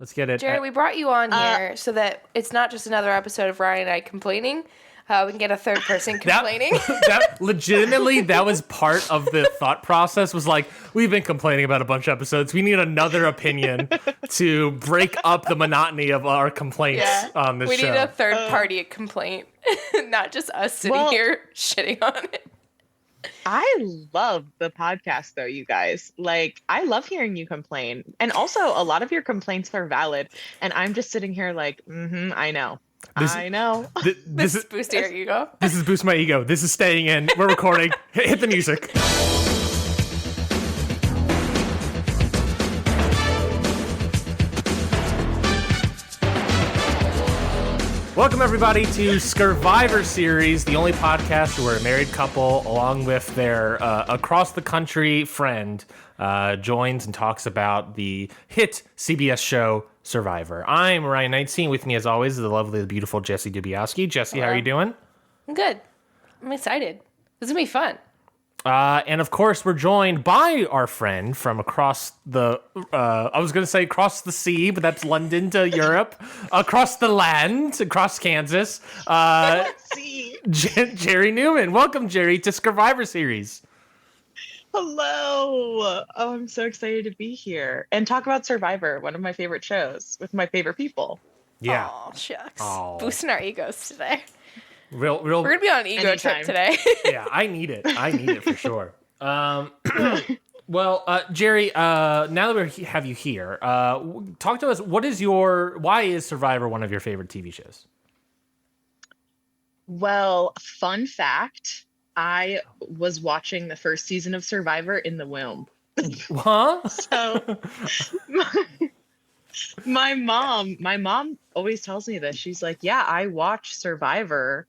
Let's get it. Jared, we brought you on here so that it's not just another episode of Ryan and I complaining. We can get a third person complaining. That was part of the thought process, was like, we've been complaining about a bunch of episodes. We need another opinion to break up the monotony of our complaints on this show. We need a third party complaint, not just us sitting here shitting on it. I love the podcast, though, you guys. Like, I love hearing you complain. And also, a lot of your complaints are valid. And I'm just sitting here like, I know. I know. This is boosting your ego. This is boost my ego. This is staying in. We're recording. Hit the music. Welcome, everybody, to Scurvivor series, the only podcast where a married couple, along with their across-the-country friend, joins and talks about the hit CBS show Survivor. I'm Ryan 19. With me, as always, is the lovely, the beautiful Jessie Dubiowski. Jessie, How are you doing? I'm good. I'm excited. This is going to be fun. And of course, we're joined by our friend from across the, I was going to say across the sea, but that's London to Europe, across the land, across Kansas, Jari Neuman. Welcome, Jari, to Scurvivor series. Hello. Oh, I'm so excited to be here and talk about Survivor, one of my favorite shows with my favorite people. Yeah. Oh, shucks. Boosting our egos today. Real. We're going to be on an ego trip today. Yeah, I need it for sure. Well, Jari, now that we have you here, talk to us. Why is Survivor one of your favorite TV shows? Well, fun fact, I was watching the first season of Survivor in the womb. Huh? So my mom always tells me this. She's like, yeah, I watched Survivor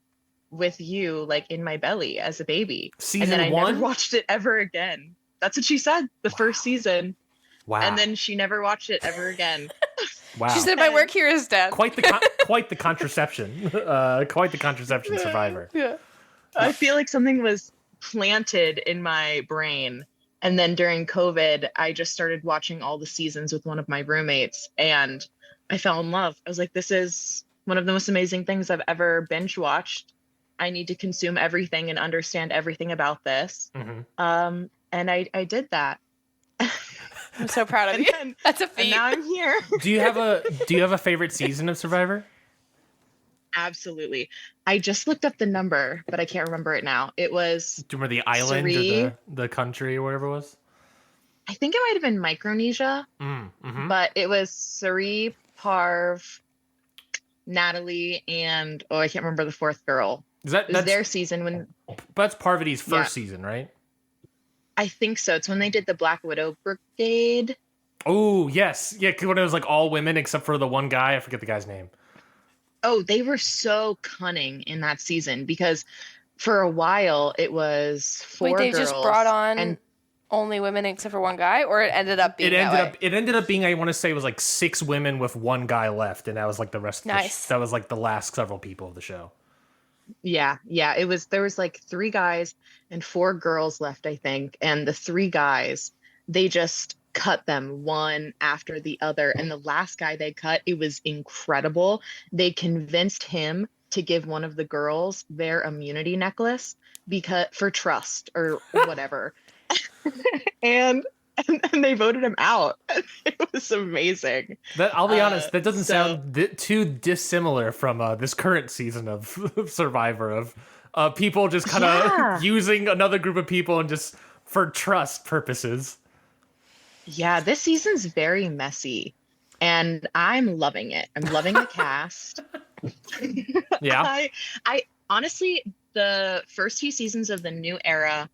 with you, like, in my belly as a baby. Season and then I 1? never watched it ever again. That's what she said, the first season. Wow. And then she never watched it ever again. Wow. She said, my work here is done. Quite the contraception. Quite the contraception Survivor. Yeah. I feel like something was planted in my brain. And then during COVID, I just started watching all the seasons with one of my roommates, and I fell in love. I was like, this is one of the most amazing things I've ever binge watched. I need to consume everything and understand everything about this. Mm-hmm. And I did that. I'm so proud of you. That's a feat. And now I'm here. Do you have a favorite season of Survivor? Absolutely. I just looked up the number, but I can't remember it now. It was... Do you remember the island or the country or whatever it was? I think it might have been Micronesia, but it was Suri, Parv, Natalie, and I can't remember the fourth girl. It was their season when... That's Parvati's first season, right? I think so. It's when they did the Black Widow Brigade. Oh, yes. Yeah, when it was like all women except for the one guy. I forget the guy's name. Oh, they were so cunning in that season because for a while it was four girls. Wait, they just brought on only women except for one guy, or it ended up being It ended up being, I want to say, it was like 6 women with one guy left, and that was like the rest. Nice. That was like the last several people of the show. Yeah. There was like 3 guys and 4 girls left, I think, and the 3 guys, they just cut them one after the other, and the last guy they cut, it was incredible. They convinced him to give one of the girls their immunity necklace for trust or whatever. and they voted him out. It was amazing. I'll be honest, that doesn't sound too dissimilar from this current season of Survivor, of people just kind of using another group of people and just for trust purposes. Yeah, this season's very messy, and I'm loving it. I'm loving the cast. Yeah. I honestly, the first few seasons of the new era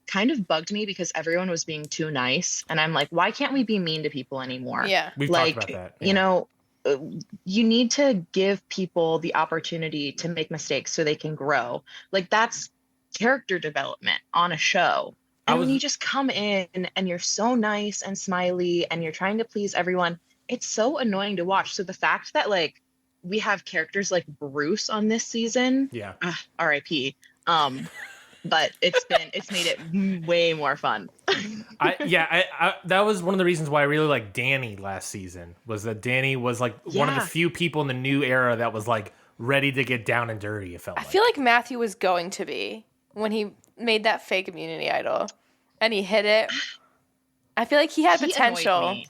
kind of bugged me because everyone was being too nice, and I'm like, why can't we be mean to people anymore? Yeah. We've talked about that. Yeah. You know, you need to give people the opportunity to make mistakes so they can grow. Like, that's character development on a show. And when you just come in and you're so nice and smiley and you're trying to please everyone, it's so annoying to watch. So the fact that, like, we have characters like Bruce on this season, yeah, R.I.P. but it's made it way more fun. I that was one of the reasons why I really liked Danny last season, was that Danny was like one of the few people in the new era that was like ready to get down and dirty. It felt I feel like Matthew was going to be when he made that fake immunity idol and he hit it. I feel like he had potential.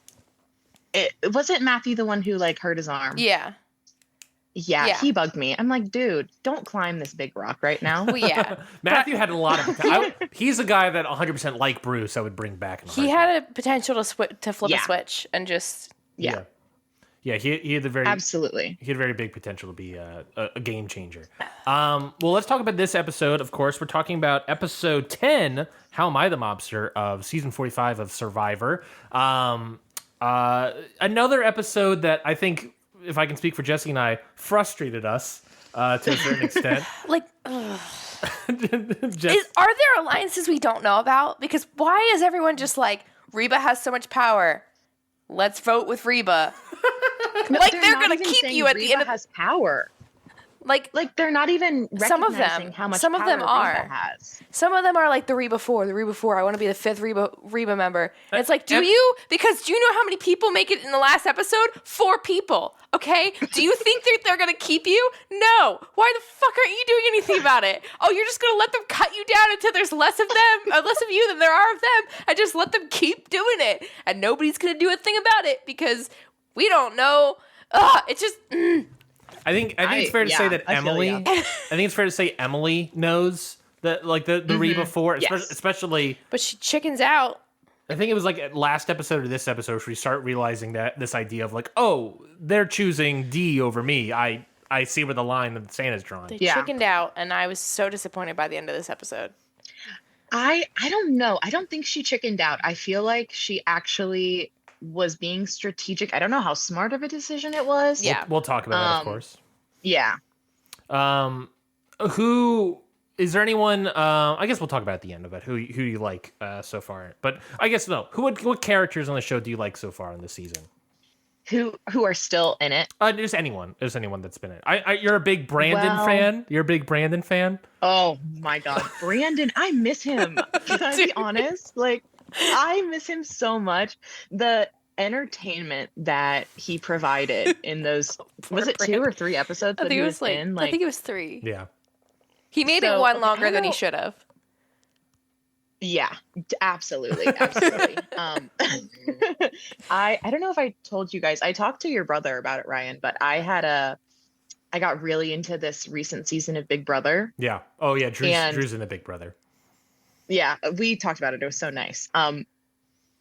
It wasn't Matthew the one who like hurt his arm. Yeah, he bugged me. I'm like, dude, don't climb this big rock right now. well, yeah. Matthew had a lot of. He's a guy that 100% like Bruce. I would bring back. He had a potential to flip a switch and just yeah. He had the very absolutely. He had very big potential to be a game changer. Well, let's talk about this episode. Of course, we're talking about episode 10. How Am I the Mobster of season 45 of Survivor. Another episode that I think, if I can speak for Jessie and I, frustrated us to a certain extent. Like, are there alliances we don't know about? Because why is everyone just like, Reba has so much power, let's vote with Reba? No, like they're gonna keep you at Reba the end of has power. Like they're not even some of recognizing them. how much Some of power them are. Reba has. Some of them are like the Reba 4. I want to be the 5th Reba member. And it's like, do you? Because do you know how many people make it in the last episode? 4 people. Okay? Do you think that they're going to keep you? No. Why the fuck aren't you doing anything about it? Oh, you're just going to let them cut you down until there's less of them, less of you than there are of them, and just let them keep doing it. And nobody's going to do a thing about it because we don't know. It's just... I think it's fair to say that Emily. I think it's fair to say Emily knows that, like the Reba 4, especially. But she chickens out. I think it was like last episode or this episode where we start realizing that this idea of like, oh, they're choosing D over me. I see where the line that Santa's drawn. They chickened out, and I was so disappointed by the end of this episode. I don't know. I don't think she chickened out. I feel like she actually was being strategic. I don't know how smart of a decision it was. Yeah, we'll talk about that, of course. Yeah. Who is there anyone? I guess we'll talk about at the end of it. Who you like so far? But I guess no. What characters on the show do you like so far in this season? Who are still in it? There's anyone. There's anyone that's been in it. You're a big Brandon fan. You're a big Brandon fan. Oh my God, Brandon! I miss him. Can I be honest? Like, I miss him so much. The entertainment that he provided in those was it 2 or 3 episodes that he was in? I think it was 3. Yeah. He made it one longer than he should have. Yeah, absolutely. I don't know if I told you guys. I talked to your brother about it, Ryan, but I got really into this recent season of Big Brother. Yeah. Oh yeah, Drew's in the Big Brother. Yeah, we talked about it. It was so nice.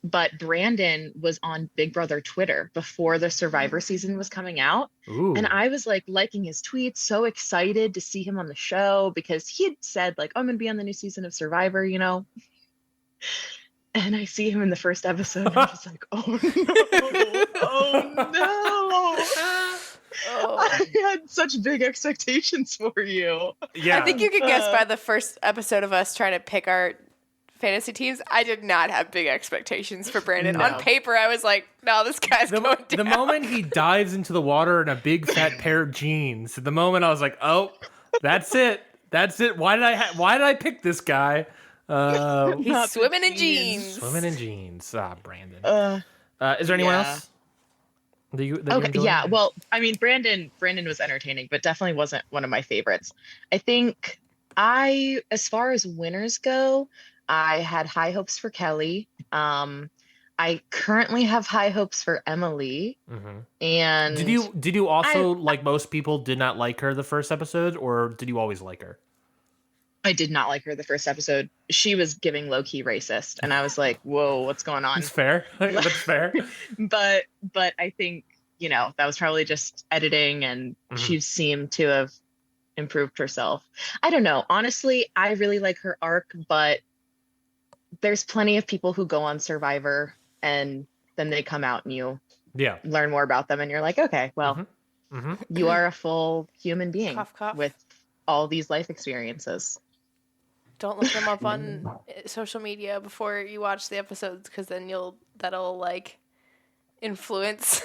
But Brandon was on Big Brother Twitter before the Survivor season was coming out. Ooh. And I was like liking his tweets, so excited to see him on the show because he had said like, I'm going to be on the new season of Survivor, you know? And I see him in the first episode and I'm just like, oh no, oh no. I had such big expectations for you. Yeah. I think you could guess by the first episode of us trying to pick our fantasy teams, I did not have big expectations for Brandon. No. On paper, I was like, no, this guy's going down. The moment he dives into the water in a big fat pair of jeans, the moment I was like, oh, that's it. That's it. Why did I pick this guy? He's swimming in jeans. Swimming in jeans. Brandon. Is there anyone else? Yeah. Well, I mean, Brandon was entertaining, but definitely wasn't one of my favorites. I think as far as winners go, I had high hopes for Kelly. I currently have high hopes for Emily. Mm-hmm. And did you also, like most people, did not like her the first episode, or did you always like her? I did not like her the first episode. She was giving low-key racist, and I was like, whoa, what's going on? That's fair. That's fair. But I think, that was probably just editing, and she seemed to have improved herself. I don't know. Honestly, I really like her arc, but there's plenty of people who go on Survivor and then they come out and you learn more about them and you're like, okay, well, you are a full human being with all these life experiences. Don't look them up on social media before you watch the episodes, because then that'll like influence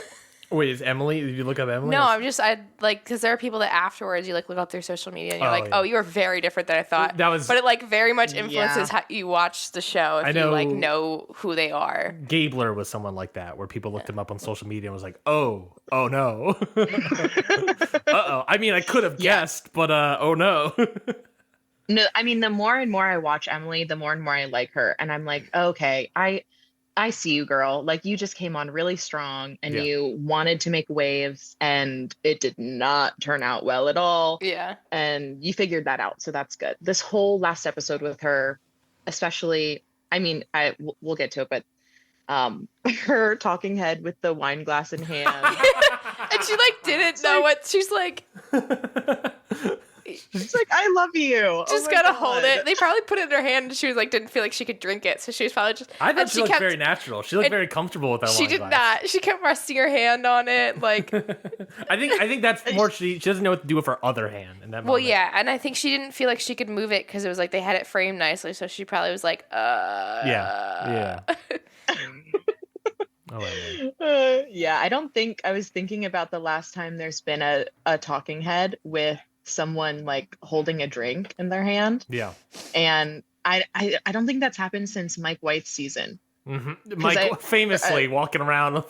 Wait, is Emily? Did you look up Emily? No, I like, because there are people that afterwards you like look up their social media and you're like, yeah. oh, you are very different than I thought. But it like very much influences how you watch the show if you like know who they are. Gabler was someone like that, where people looked him up on social media and was like, oh no. Uh-oh. I mean, I could have guessed, but oh no. No, I mean, the more and more I watch Emily, the more and more I like her. And I'm like, okay, I see you, girl. Like, you just came on really strong and you wanted to make waves and it did not turn out well at all. Yeah. And you figured that out. So that's good. This whole last episode with her, especially, I mean, we'll get to it, but her talking head with the wine glass in hand. And she like didn't know what she's like. She's like, I love you. Just gotta hold it. They probably put it in her hand and she was like, didn't feel like she could drink it. So she was probably just. I thought she looked very natural. She looked very comfortable with that wine She did glass. not. She kept resting her hand on it. Like. I think that's more, she doesn't know what to do with her other hand in that moment. Well, yeah. And I think she didn't feel like she could move it because it was like they had it framed nicely. So she probably was like, Yeah. Yeah, I was thinking about the last time there's been a talking head with someone like holding a drink in their hand. Yeah. And I don't think that's happened since Mike White's season. Mm-hmm. Mike famously walking around.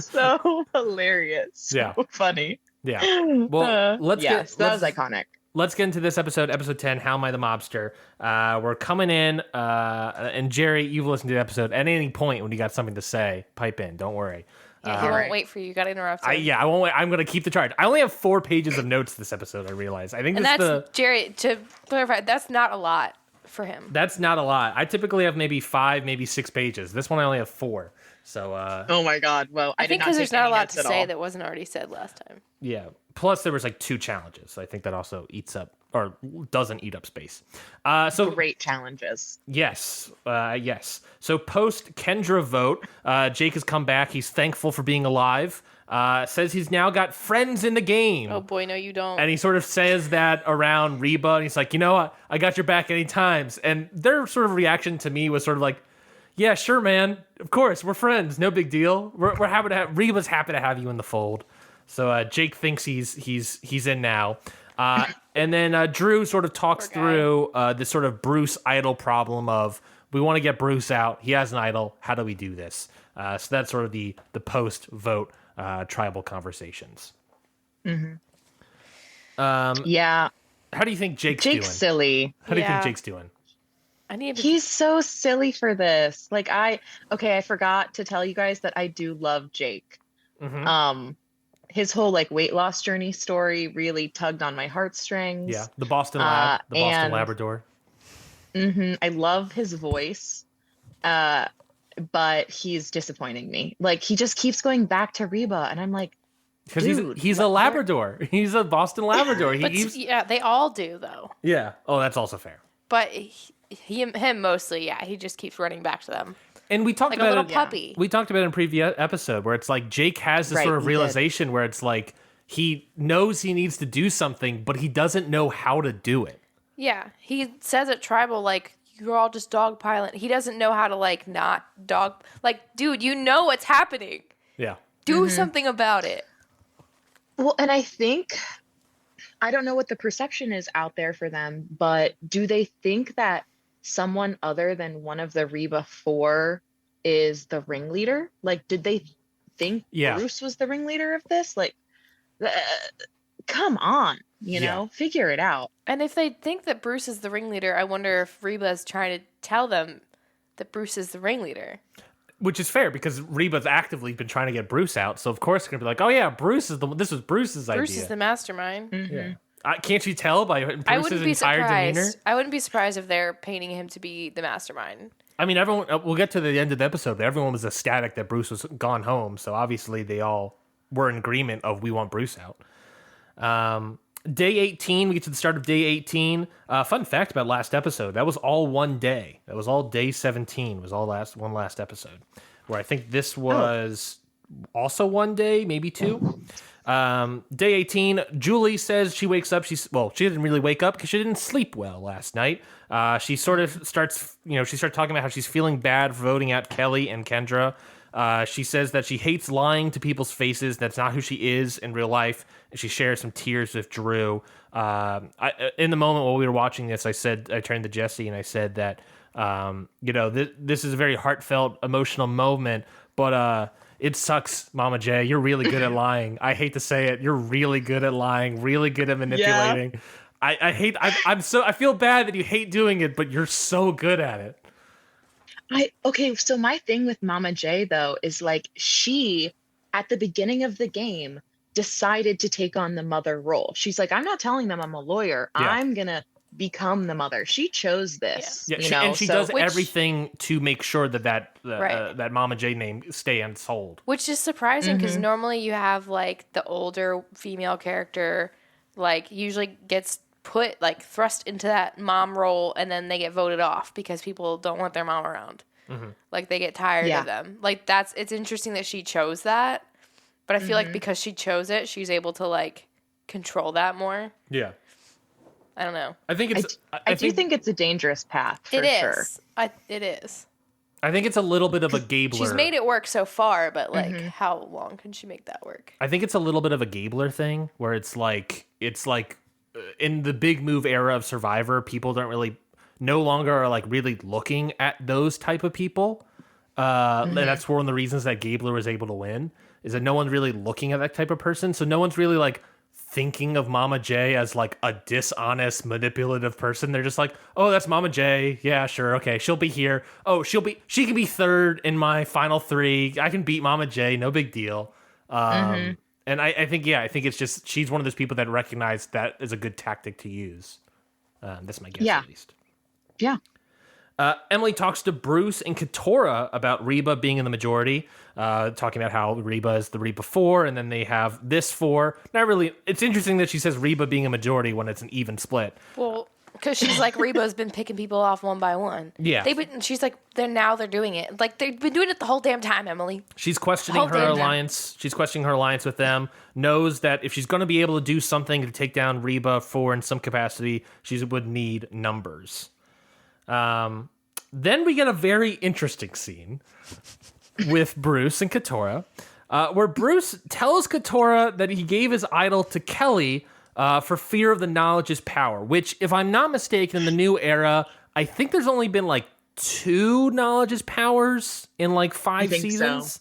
So hilarious. So funny. Yeah. Well, that was iconic. Let's get into this episode 10, How Am I the Mobster? We're coming in, and Jerry, you've listened to the episode. At any point when you got something to say, pipe in. Don't worry. Yeah, he won't wait for you. You got to interrupt him. I won't wait. I'm going to keep the charge. I only have 4 pages of notes this episode, I realize. I think Jerry, to clarify, that's not a lot for him. That's not a lot. I typically have maybe 5, maybe 6 pages. This one I only have 4. So, oh my God. Well, I think because there's not a lot to say that wasn't already said last time. Yeah. Plus, there was like 2 challenges. So I think that also eats up or doesn't eat up space. So great challenges. Yes. Yes. So post Kendra vote, Jake has come back. He's thankful for being alive. Says he's now got friends in the game. Oh boy, no, you don't. And he sort of says that around Reba, and he's like, you know what? I got your back any times. And their sort of reaction to me was sort of like, yeah, sure, man. Of course, we're friends. No big deal. We're happy to have Reba's happy to have you in the fold. So Jake thinks he's in now. And then Drew sort of talks through this sort of Bruce idol problem of, we want to get Bruce out. He has an idol. How do we do this? So that's sort of the post-vote tribal conversations. Mm-hmm. Yeah. How do you think Jake's doing? Silly. How do you think Jake's doing? He's so silly for this. Like I forgot to tell you guys that I do love Jake. Mm-hmm. His whole like weight loss journey story really tugged on my heartstrings. Yeah, the Boston Labrador. Mm-hmm, I love his voice, but he's disappointing me. Like he just keeps going back to Reba, and I'm like, because he's a Labrador. He's a Boston Labrador. Yeah, they all do though. Yeah. Oh, that's also fair. But him mostly, yeah. He just keeps running back to them. And we talked like about a little puppy. We talked about it in a previous episode where it's like Jake has this sort of realization where it's like he knows he needs to do something, but he doesn't know how to do it. Yeah, he says at Tribal, like, you're all just dogpiling. He doesn't know how to, like, not dog. Like, dude, you know what's happening. Yeah. Do something about it. Well, and I think, I don't know what the perception is out there for them, but do they think that someone other than one of the Reba 4 is the ringleader? Like, did they think Bruce was the ringleader of this? Like, come on, you know, figure it out. And if they think that Bruce is the ringleader, I wonder if Reba is trying to tell them that Bruce is the ringleader. Which is fair because Reba's actively been trying to get Bruce out, so of course it's gonna be like, oh yeah, this was Bruce's idea. Bruce is the mastermind. Mm-hmm. Yeah. Can't you tell by Bruce's entire demeanor? I wouldn't be surprised if they're painting him to be the mastermind. I mean, everyone. We'll get to the end of the episode, but everyone was ecstatic that Bruce was gone home. So obviously, they all were in agreement of we want Bruce out. Day 18, we get to the start of day 18. Fun fact about last episode: that was all one day. That was all day 17. Was all one last episode. Where I think this was also one day, maybe 2. Day 18, Julie says she wakes up. She didn't really wake up because she didn't sleep well last night. She sort of starts talking about how she's feeling bad for voting out Kelly and Kendra. She says that she hates lying to people's faces. That's not who she is in real life. And she shares some tears with Drew. In the moment while we were watching this, I turned to Jessie and I said that, this is a very heartfelt, emotional moment, but it sucks, Mama J. You're really good at lying. I hate to say it. You're really good at lying, really good at manipulating. Yeah. I feel bad that you hate doing it, but you're so good at it. So my thing with Mama J, though, is like she, at the beginning of the game, decided to take on the mother role. She's like, I'm not telling them I'm a lawyer. Yeah. I'm going to become the mother. She chose this. Yeah. And she does everything to make sure that Mama J name stands hold. Which is surprising because normally you have like the older female character like usually gets put like thrust into that mom role and then they get voted off because people don't want their mom around. Like they get tired of them. Like it's interesting that she chose that, but I feel like because she chose it, she's able to like control that more. Yeah. I don't know. I think it's. I do think it's a dangerous path. For it is. Sure. It is. I think it's a little bit of a Gabler. She's made it work so far, but like, how long can she make that work? I think it's a little bit of a Gabler thing, where it's like in the big move era of Survivor, people no longer are like really looking at those type of people. And that's one of the reasons that Gabler was able to win, is that no one's really looking at that type of person. So no one's really like thinking of Mama J as like a dishonest, manipulative person. They're just like, oh, that's Mama J. Yeah, sure. Okay. She'll be here. Oh, she can be third in my final 3. I can beat Mama J. No big deal. And I think it's just, she's one of those people that recognize that is a good tactic to use. That's my guess, at least. Yeah. Emily talks to Bruce and Katora about Reba being in the majority, talking about how Reba is the Reba 4, and then they have this 4. Not really. It's interesting that she says Reba being a majority when it's an even split. Well, because she's like, Reba's been picking people off one by one. Yeah. She's like, they're doing it. Like, they've been doing it the whole damn time, Emily. She's questioning her alliance. She's questioning her alliance with them. Knows that if she's going to be able to do something to take down Reba 4 in some capacity, she would need numbers. Then we get a very interesting scene with Bruce and Katora, where Bruce tells Katora that he gave his idol to Kelly for fear of the knowledge is power, which, if I'm not mistaken, in the new era, I think there's only been like 2 knowledge is powers in like 5 seasons.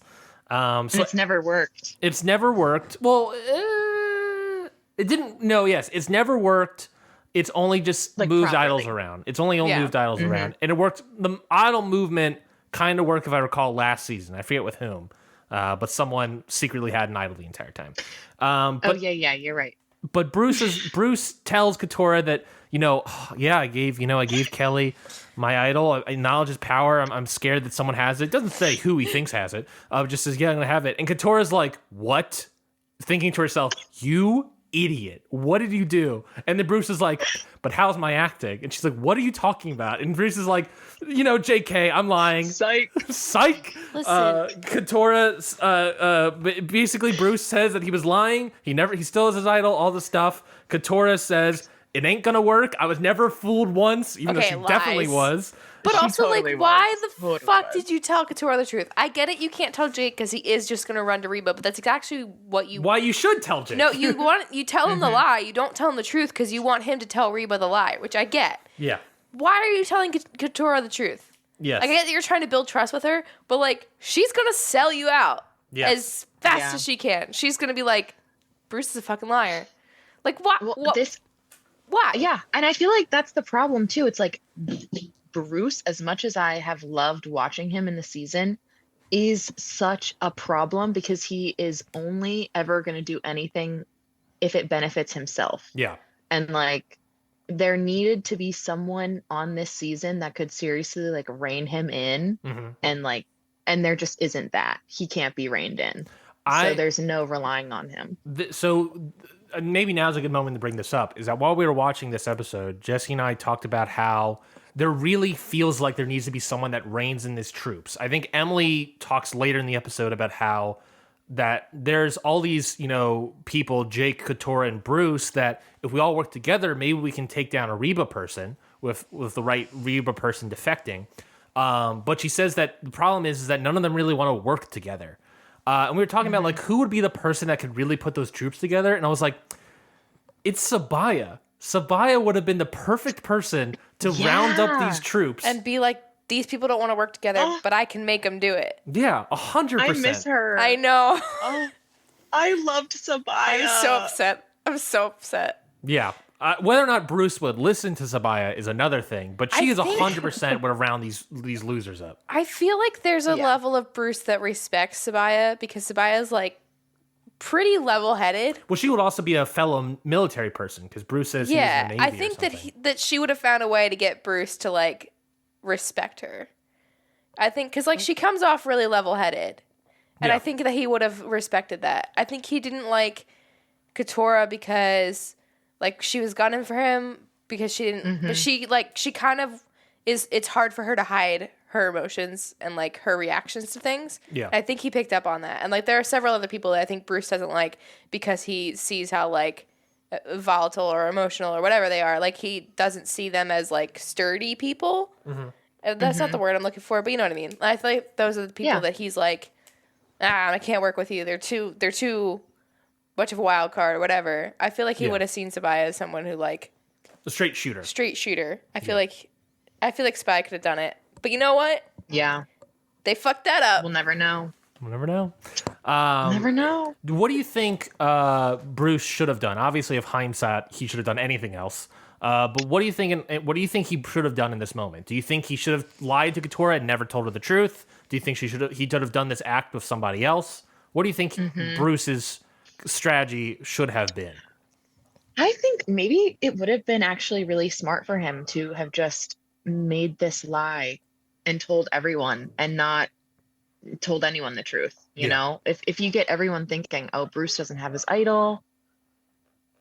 So it's never worked. It's never worked. Well, it didn't. No, yes, it's never worked. It's only just like moved idols around. It's only moved idols around. And it worked. The idol movement kind of worked, if I recall, last season. I forget with whom. But someone secretly had an idol the entire time. You're right. But Bruce tells Katora that, I gave Kelly my idol. Knowledge is power. I'm scared that someone has it. Doesn't say who he thinks has it. Just says, yeah, I'm going to have it. And Katora's like, what? Thinking to herself, you idiot, what did you do? And then Bruce is like, but how's my acting? And she's like, what are you talking about? And Bruce is like, JK, I'm lying. Psych. Katora, basically Bruce says that he was lying. He still has his idol, all this stuff. Katora says, it ain't gonna work. I was never fooled once, even though she definitely was. But also, totally why the fuck did you tell Katora the truth? I get it, you can't tell Jake because he is just going to run to Reba, but that's actually why you should tell Jake. No, you tell him the lie. You don't tell him the truth because you want him to tell Reba the lie, which I get. Yeah. Why are you telling Katora the truth? Yes. I get that you're trying to build trust with her, but like she's going to sell you out as fast as she can. She's going to be like, Bruce is a fucking liar. Like, what? Why? Yeah, and I feel like that's the problem too. It's like Bruce, as much as I have loved watching him in the season, is such a problem because he is only ever going to do anything if it benefits himself. Yeah. And like there needed to be someone on this season that could seriously like rein him in and there just isn't that. He can't be reined in. So there's no relying on him. Maybe now's a good moment to bring this up, is that while we were watching this episode, Jessie and I talked about how there really feels like there needs to be someone that reins in his troops. I think Emily talks later in the episode about how that there's all these, people, Jake, Katora, and Bruce, that if we all work together, maybe we can take down a Reba person with the right Reba person defecting. But she says that the problem is that none of them really want to work together. And we were talking about like who would be the person that could really put those troops together. And I was like, it's Sabaya. Sabaya would have been the perfect person to round up these troops. And be like, these people don't want to work together, but I can make them do it. Yeah, 100%. I miss her. I know. Oh, I loved Sabaya. I'm so upset. I'm so upset. Yeah. Whether or not Bruce would listen to Sabaya is another thing, but she I is think- 100% would have round these losers up. I feel like there's a level of Bruce that respects Sabaya because Sabaya's like pretty level-headed. Well, she would also be a fellow military person because Bruce says he's in the Navy I think or that something. that she would have found a way to get Bruce to like respect her. I think because like she comes off really level-headed, and Yeah. I think that he would have respected that. I think he didn't like Katora because like she was gunning for him because she didn't. But she kind of is. It's hard for her to hide her emotions and like her reactions to things. Yeah. I think he picked up on that, and like there are several other people that I think Bruce doesn't like because he sees how like volatile or emotional or whatever they are. Like he doesn't see them as like sturdy people. That's not the word I'm looking for, but you know what I mean. I feel like those are the people that he's like, I can't work with you. They're too much of a wild card or whatever. I feel like he would have seen Sabaya as someone who like A straight shooter. straight shooter. I feel like Spy could have done it, but you know what? Yeah. They fucked that up. We'll never know. We'll never know. Never know. What do you think Bruce should have done? Obviously, if hindsight, he should have done anything else. But what do you think? What do you think he should have done in this moment? Do you think he should have lied to Katora and never told her the truth? Do you think he should have done this act with somebody else? What do you think Bruce's strategy should have been? I think maybe it would have been actually really smart for him to have just made this lie and told everyone and not told anyone the truth. You know, if you get everyone thinking, oh, Bruce doesn't have his idol,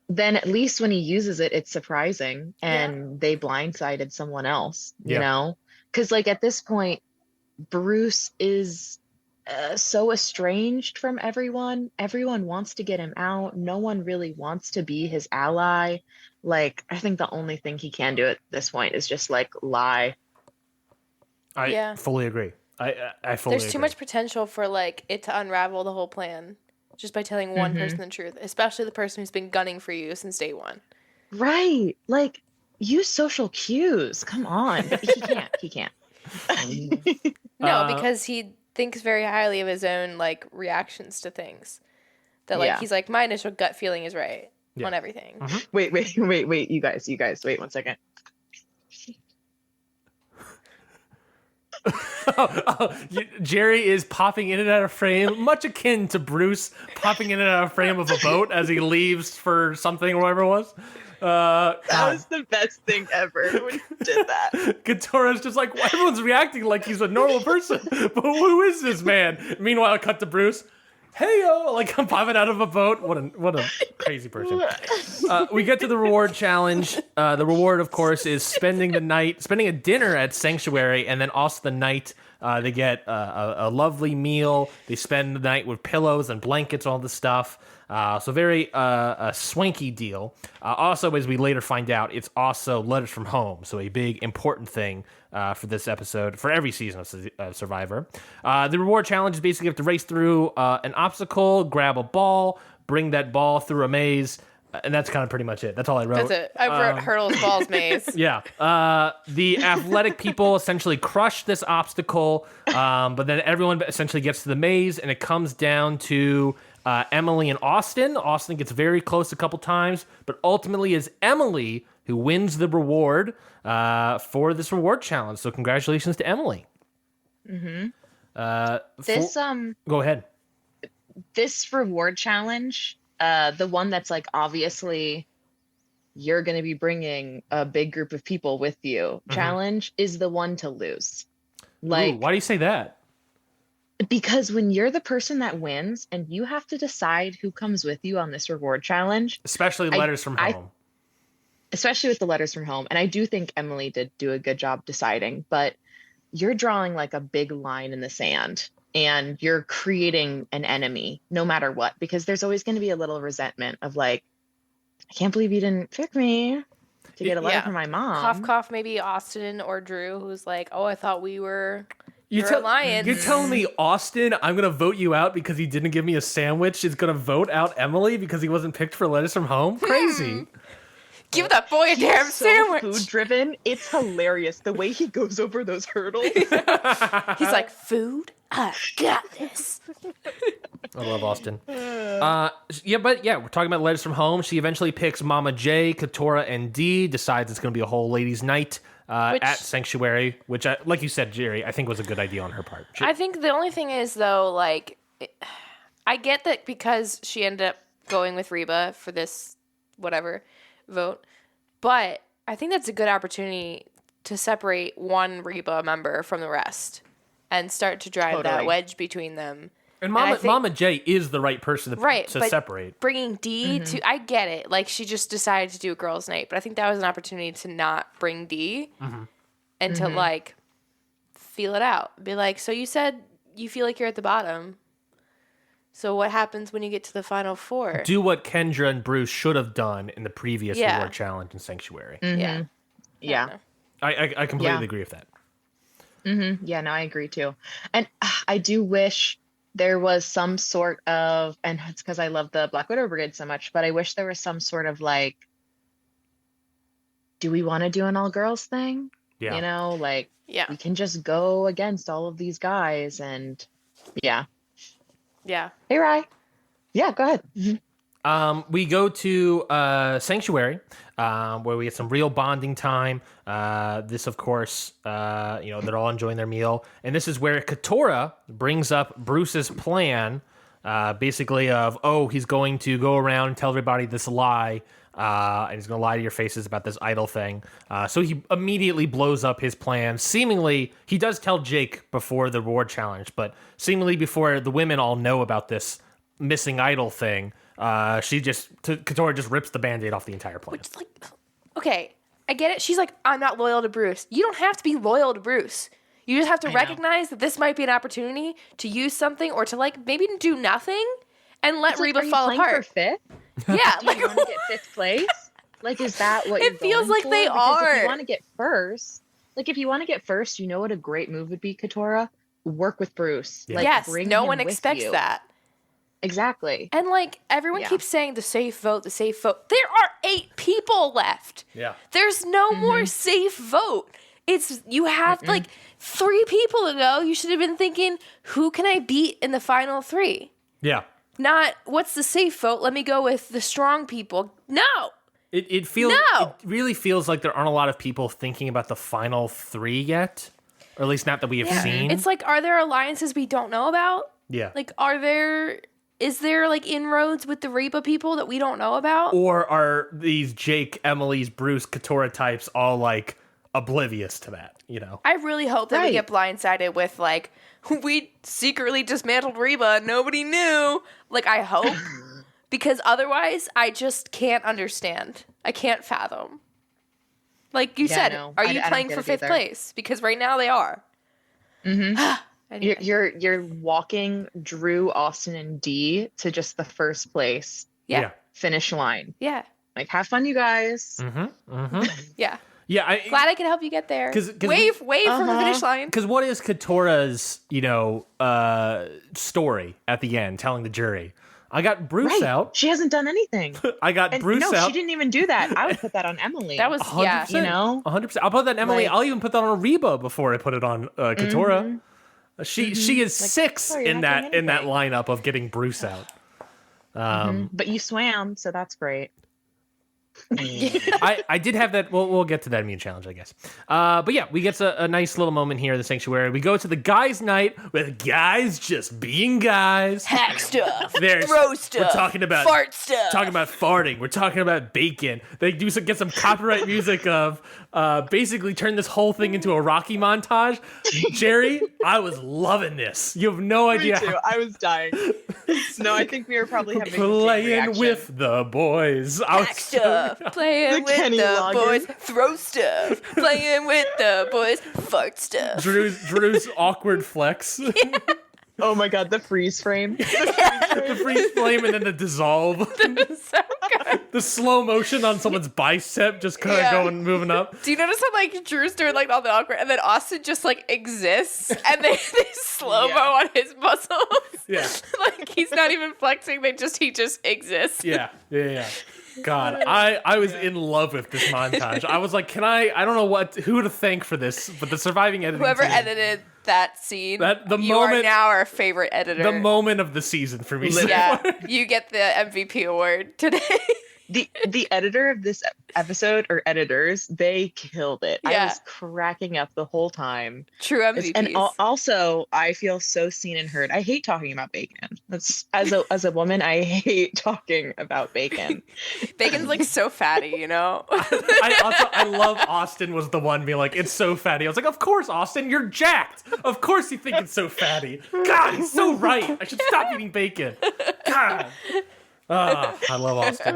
then at least when he uses it, it's surprising and they blindsided someone else, you know? Because like at this point, Bruce is so estranged from everyone. Everyone wants to get him out. No one really wants to be his ally. Like, I think the only thing he can do at this point is just like lie. I fully agree. I fully There's too agree. much potential for like it to unravel the whole plan just by telling one person the truth, especially the person who's been gunning for you since day one. Right. Like, use social cues. Come on. But he can't. He can't. No, because he thinks very highly of his own like reactions to things. That like he's like, my initial gut feeling is right on everything. Wait. You guys, wait 1 second. Jerry is popping in and out of frame, much akin to Bruce popping in and out of frame of a boat as he leaves for something or whatever it was. That was the best thing ever when you did that. Katora's just like, well, everyone's reacting like he's a normal person, but who is this man? Meanwhile, cut to Bruce. Hey yo, like I'm popping out of a boat. What a crazy person. We get to the reward challenge. The reward, of course, is spending a dinner at Sanctuary, and then also the night they get a lovely meal. They spend the night with pillows and blankets, all this stuff. So very a swanky deal. Also, as we later find out, it's also letters from home. So a big important thing for this episode, for every season of Survivor. The reward challenge is basically you have to race through an obstacle, grab a ball, bring that ball through a maze, and that's kind of pretty much it. That's all I wrote. That's it. I wrote hurdles, balls, maze. Yeah. The athletic people essentially crush this obstacle, but then everyone essentially gets to the maze, and it comes down to Emily and Austin. Austin gets very close a couple times, but ultimately is Emily who wins the reward for this reward challenge. So congratulations to Emily. Mm-hmm. Go ahead. This reward challenge, the one that's like obviously you're going to be bringing a big group of people with you challenge is the one to lose. Like, Ooh, why do you say that? Because when you're the person that wins and you have to decide who comes with you on this reward challenge, Especially letters from home. especially with the letters from home. And I do think Emily did do a good job deciding, but you're drawing like a big line in the sand and you're creating an enemy no matter what, because there's always going to be a little resentment of like, I can't believe you didn't pick me. to get a letter Yeah. from my mom. Cough, cough, maybe Austin or Drew, who's like, oh, I thought we were your You're alliance. telling me Austin, I'm going to vote you out because he didn't give me a sandwich, is going to vote out Emily because he wasn't picked for letters from home? Crazy. Give that boy a damn so sandwich. food driven. It's hilarious the way he goes over those hurdles. He's like, food? I got this. I love Austin. We're talking about letters from home. She eventually picks Mama J, Katora, and Dee, decides it's going to be a whole ladies' night at Sanctuary, which, like you said, Jerry, I think was a good idea on her part. I think the only thing is, though, like, I get that because she ended up going with Reba for this whatever vote, but I think that's a good opportunity to separate one Reba member from the rest and start to drive that wedge between them. And Mama J is the right person to separate. Bringing Dee to, I get it. Like, she just decided to do a girls' night, but I think that was an opportunity to not bring Dee and to, like, feel it out. Be like, so you said you feel like you're at the bottom. So what happens when you get to the final four? Do what Kendra and Bruce should have done in the previous reward challenge in Sanctuary. Yeah. Yeah. I completely agree with that. Yeah, no, I agree too. And I do wish there was some sort of, and it's because I love the Black Widow Brigade so much, but I wish there was some sort of like, do we want to do an all girls thing? Yeah. You know, like, we can just go against all of these guys and yeah. Yeah. Hey, Rye. Yeah, go ahead. We go to Sanctuary, where we get some real bonding time. This, of course, they're all enjoying their meal. And this is where Katora brings up Bruce's plan, basically of, he's going to go around and tell everybody this lie, and he's going to lie to your faces about this idol thing. So he immediately blows up his plan. Seemingly, he does tell Jake before the reward challenge, but seemingly before the women all know about this missing idol thing, Katora just rips the Band-Aid off the entire plan. Which, like, okay, I get it. She's like, I'm not loyal to Bruce. You don't have to be loyal to Bruce. You just have to recognize that this might be an opportunity to use something or to, like, maybe do nothing and let Reba fall apart. For fifth? Yeah. Do you want to get fifth place? Like, is that what you're It feels going like for? they Because are. If you want to get first, you know what a great move would be, Katora? Work with Bruce. Yeah. Like, Yes, bring no him one with expects you. that. Exactly. And, like, everyone keeps saying the safe vote, the safe vote. There are 8 people left. Yeah. There's no more safe vote. You have, like, 3 people to go. You should have been thinking, who can I beat in the final 3? Yeah. Not, what's the safe vote? Let me go with the strong people. No. It really feels like there aren't a lot of people thinking about the final 3 yet, or at least not that we have seen. It's like, are there alliances we don't know about? Yeah. Like, is there, like, inroads with the Reba people that we don't know about? Or are these Jake, Emily's, Bruce, Katora types all, like, oblivious to that, you know? I really hope that we get blindsided with, like, we secretly dismantled Reba and nobody knew. Like, I hope. Because otherwise, I just can't understand. I can't fathom. Like you said, no, are I you don't playing get for it 5th either. place? Because right now they are. Anyway. You're walking Drew, Austin, and Dee to just the first place Yeah. finish line. Yeah. Like, have fun, you guys. Yeah. Yeah. Glad I can help you get there. 'Cause wave from the finish line. Because what is Katora's, story at the end, telling the jury? I got Bruce out. She hasn't done anything. I got And Bruce no, out. she didn't even do that. I would put that on Emily. That was, 100%. you know? 100%. I'll put that on Emily. Like- I'll even put that on Reba before I put it on Katora. She is 6 oh, you're in not doing that anything. lineup of getting Bruce out. But you swam, so that's great. I did have that. We'll get to that immune challenge, I guess. But yeah, we get a nice little moment here in the sanctuary. We go to the guys' night with guys just being guys. Hack stuff. There's- Throw stuff. We're talking about fart stuff. Talking about farting. We're talking about bacon. They get some copyright music of basically turn this whole thing into a Rocky montage. Jerry, I was loving this. You have no idea. Me too. I was dying. No, I think we were probably having the same Playing reaction. with the boys. I was Hack stuff. Playing The with Kenny the Loggins. boys. Throw stuff. Playing with the boys. Fart stuff. Drew's awkward flex. Oh my god, the freeze frame. The freeze flame and then the dissolve. So good. The slow motion on someone's bicep just kind of going, moving up. Do you notice how like Drew's doing like all the awkward, and then Austin just like exists, and they slow mo on his muscles. Yeah. Like he's not even flexing; he just exists. Yeah. God, I was in love with this montage. I was like, I don't know who to thank for this, but the surviving editing Whoever team, edited that scene, you moment, are now our favorite editor. the moment of the season for me. Yeah, you get the MVP award today. The editor of this episode, or editors, they killed it. Yeah. I was cracking up the whole time. True MVPs. And also, I feel so seen and heard. I hate talking about bacon. That's as a woman, I hate talking about bacon. Bacon's like so fatty, you know. I love Austin was the one being like, it's so fatty. I was like, of course, Austin, you're jacked. Of course you think it's so fatty. God, he's so right. I should stop eating bacon. God. I love Austin.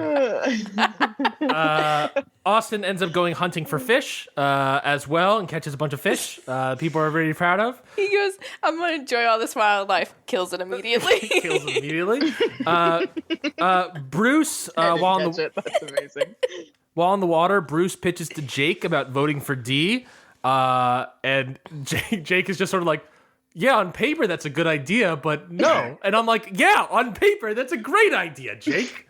Austin ends up going hunting for fish as well and catches a bunch of fish people are really proud of. He goes, I'm going to enjoy all this wildlife. Kills it immediately. Bruce, while That's amazing. While in the water, Bruce pitches to Jake about voting for D. And Jake is just sort of like, yeah, on paper, that's a good idea, but no. And I'm like, yeah, on paper, that's a great idea, Jake.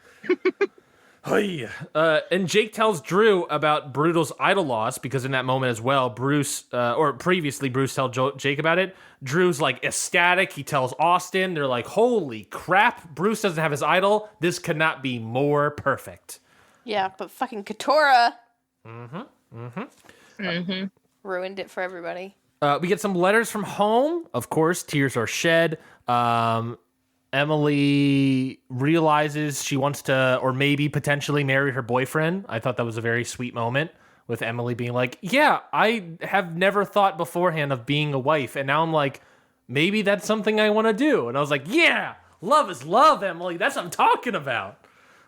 And Jake tells Drew about Brutal's idol loss because in that moment as well, Bruce told Jake about it. Drew's like ecstatic. He tells Austin. They're like, holy crap, Bruce doesn't have his idol. This could not be more perfect. Yeah, but fucking Katora Mm-hmm. ruined it for everybody. We get some letters from home. Of course, tears are shed. Emily realizes she wants to, or maybe potentially marry her boyfriend. I thought that was a very sweet moment with Emily being like, yeah, I have never thought beforehand of being a wife. And now I'm like, maybe that's something I want to do. And I was like, yeah, love is love, Emily. That's what I'm talking about.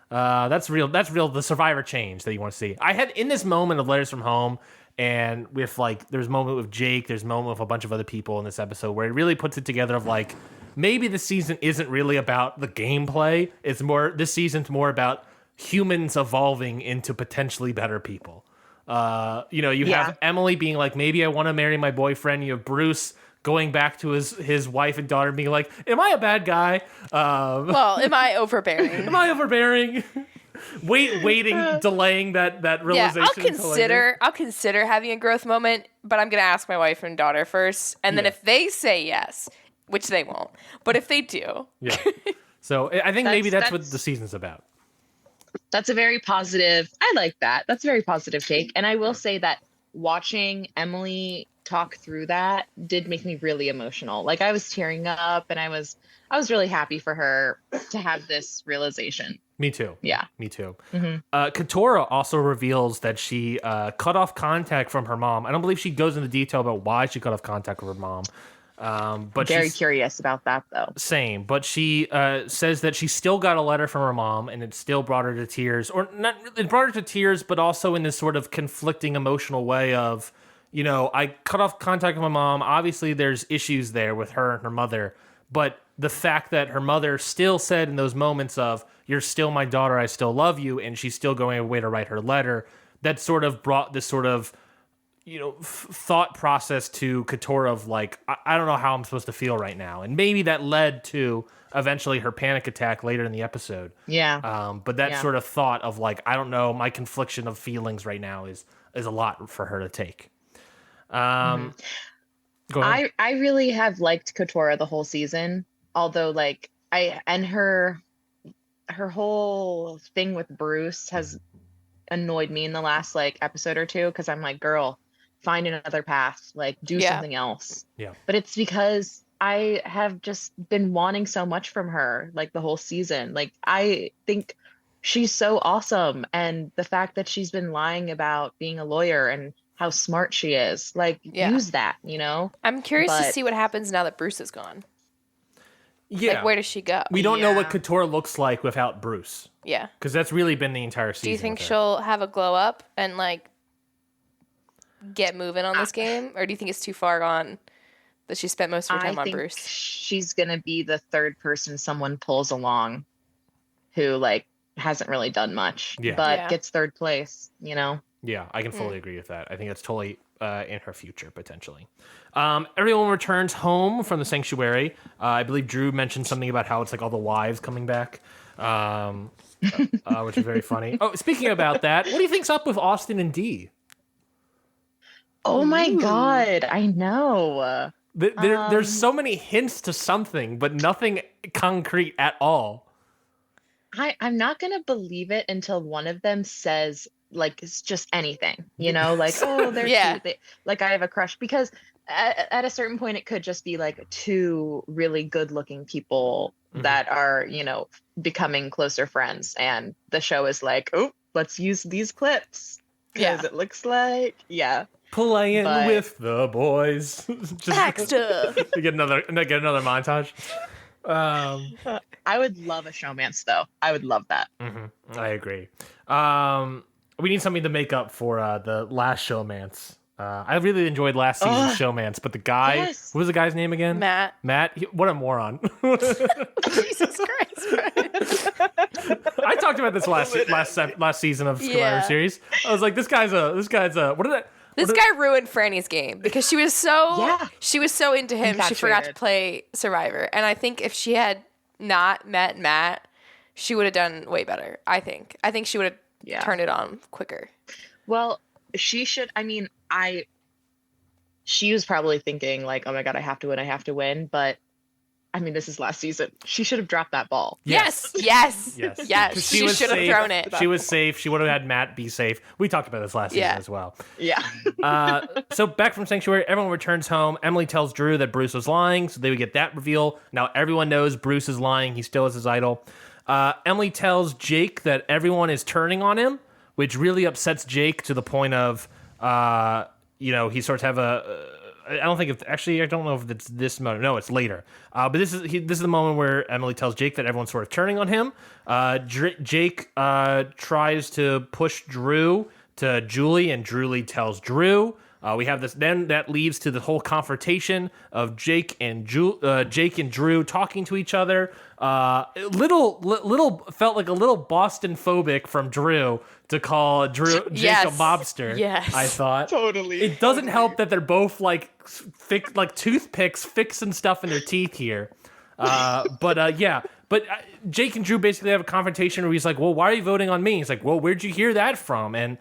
That's real. That's real. The survivor change that you want to see. I had in this moment of letters from home, and with like, there's a moment with Jake, there's a moment with a bunch of other people in this episode where it really puts it together of like, maybe this season isn't really about the gameplay. This season's more about humans evolving into potentially better people. You have Emily being like, maybe I want to marry my boyfriend. You have Bruce going back to his wife and daughter being like, am I a bad guy? Well, am I overbearing? Am I overbearing? Delaying that realization. Yeah, I'll consider having a growth moment, but I'm gonna ask my wife and daughter first, and then if they say yes, which they won't, but if they do, yeah. So I think maybe that's what the season's about. That's a very positive. I like that. That's a very positive take, and I will say that watching Emily talk through that did make me really emotional. Like I was tearing up, and I was really happy for her to have this realization. Me too. Yeah. Me too. Mm-hmm. Katora also reveals that she cut off contact from her mom. I don't believe she goes into detail about why she cut off contact with her mom. But very curious about that, though. Same. But she says that she still got a letter from her mom, and it still brought her to tears. Or not, it brought her to tears, but also in this sort of conflicting emotional way of, I cut off contact with my mom. Obviously, there's issues there with her and her mother. But the fact that her mother still said in those moments of, you're still my daughter, I still love you, and she's still going away to write her letter, that sort of brought this sort of, thought process to Katora of like, I don't know how I'm supposed to feel right now. And maybe that led to eventually her panic attack later in the episode. Yeah. But that sort of thought of like, I don't know, my confliction of feelings right now is a lot for her to take. Go ahead. I really have liked Katora the whole season, although like her whole thing with Bruce has annoyed me in the last like episode or two, because I'm like, girl, find another path, like do something else. Yeah. But it's because I have just been wanting so much from her like the whole season. Like I think she's so awesome, and the fact that she's been lying about being a lawyer and how smart she is, like use that, I'm curious to see what happens now that Bruce is gone. Yeah. Like, where does she go? We don't know what Katora looks like without Bruce. Yeah. Because that's really been the entire season. Do you think she'll have a glow up and, like, get moving on this game? Or do you think it's too far gone that she spent most of her I time on think Bruce. she's gonna be the third person someone pulls along who like hasn't really done much, Yeah. but Yeah. gets third place, you know? Yeah, I can fully agree with that. I think that's totally in her future, potentially. Everyone returns home from the sanctuary. I believe Drew mentioned something about how it's like all the wives coming back, which is very funny. Oh, speaking about that, what do you think's up with Austin and Dee? Oh my Ooh. God, I know. There's so many hints to something, but nothing concrete at all. I'm not gonna believe it until one of them says like it's just anything, you know, like, oh, they're Yeah. cute. Like I have a crush because at a certain point it could just be like two really good looking people that are, you know, becoming closer friends, and the show is like, oh, let's use these clips because Yeah. it looks like, yeah. Playing But- with the boys. Just Baxter. get another montage. I would love a showmance though. I would love that. I agree. We need something to make up for the last showmance. I really enjoyed last season's showmance, but the guy, Yes. what was the guy's name again? Matt. What a moron. Jesus Christ. I talked about this last season of Survivor Yeah. Series. I was like, this guy's what did that? This guy ruined Franny's game because she was so into him she forgot to Infatuated. play Survivor. And I think if she had not met Matt, she would have done way better. I think she would have turned it on quicker. Well, she should. I mean, she was probably thinking like, oh my God, I have to win. But I mean, this is last season. She should have dropped that ball. Yes. Yes. She should have thrown it. She was safe. She would have had Matt be safe. We talked about this last season as well. Yeah. So back from Sanctuary, everyone returns home. Emily tells Drew that Bruce was lying, so they would get that reveal. Now everyone knows Bruce is lying. He still is his idol. Emily tells Jake that everyone is turning on him, which really upsets Jake to the point of, he starts to have I don't know if it's this moment. No, it's later. But this is the moment where Emily tells Jake that everyone's sort of turning on him. Jake tries to push Drew to Julie, and Julie tells Drew. We have this. Then that leads to the whole confrontation of Jake and Drew talking to each other. Little felt like a little Boston phobic from Drew to call Jake a mobster. Yes. I thought Totally. It doesn't help that they're both like toothpicks fixing stuff in their teeth here. But Jake and Drew basically have a confrontation where he's like, well, why are you voting on me? He's like, well, where'd you hear that from? And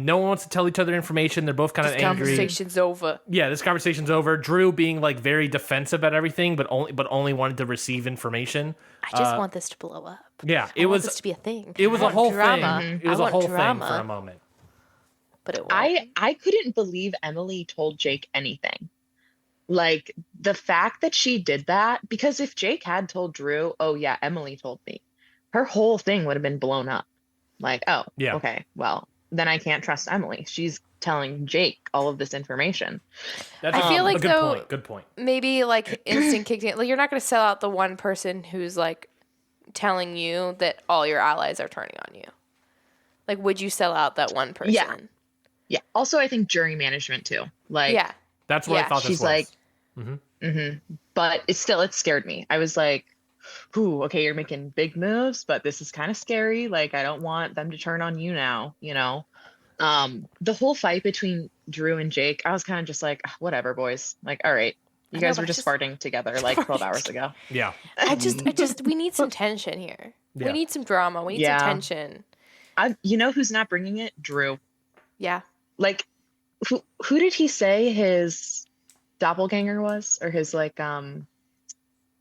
no one wants to tell each other information. They're both kind of angry. Conversation's over. Yeah, this conversation's over. Drew being like very defensive about everything, but only wanted to receive information. I just want this to blow up. Yeah, I want this to be a thing. It was I a want whole drama. thing. It was I a want whole drama, thing for a moment. But it won't. I couldn't believe Emily told Jake anything. Like the fact that she did that, because if Jake had told Drew, oh yeah, Emily told me, her whole thing would have been blown up. Like, oh, yeah. Okay, well, then I can't trust Emily. She's telling Jake all of this information. That's I feel like, good point. Maybe like instinct kicked in. Like you're not going to sell out the one person who's like telling you that all your allies are turning on you. Like, would you sell out that one person? Yeah. Also, I think jury management too. Like, Yeah. That's what I thought this she's was. like, but it scared me. I was like, "Ooh, okay, you're making big moves, but this is kind of scary. Like, I don't want them to turn on you now." You know, the whole fight between Drew and Jake, I was kind of just like, whatever, boys. Like, all right, you guys were just farting together like 12 hours ago. Yeah. I just, we need some tension here. Yeah. We need some drama. We need some tension. You know who's not bringing it? Drew. Yeah. Like, who did he say his doppelganger was, or his like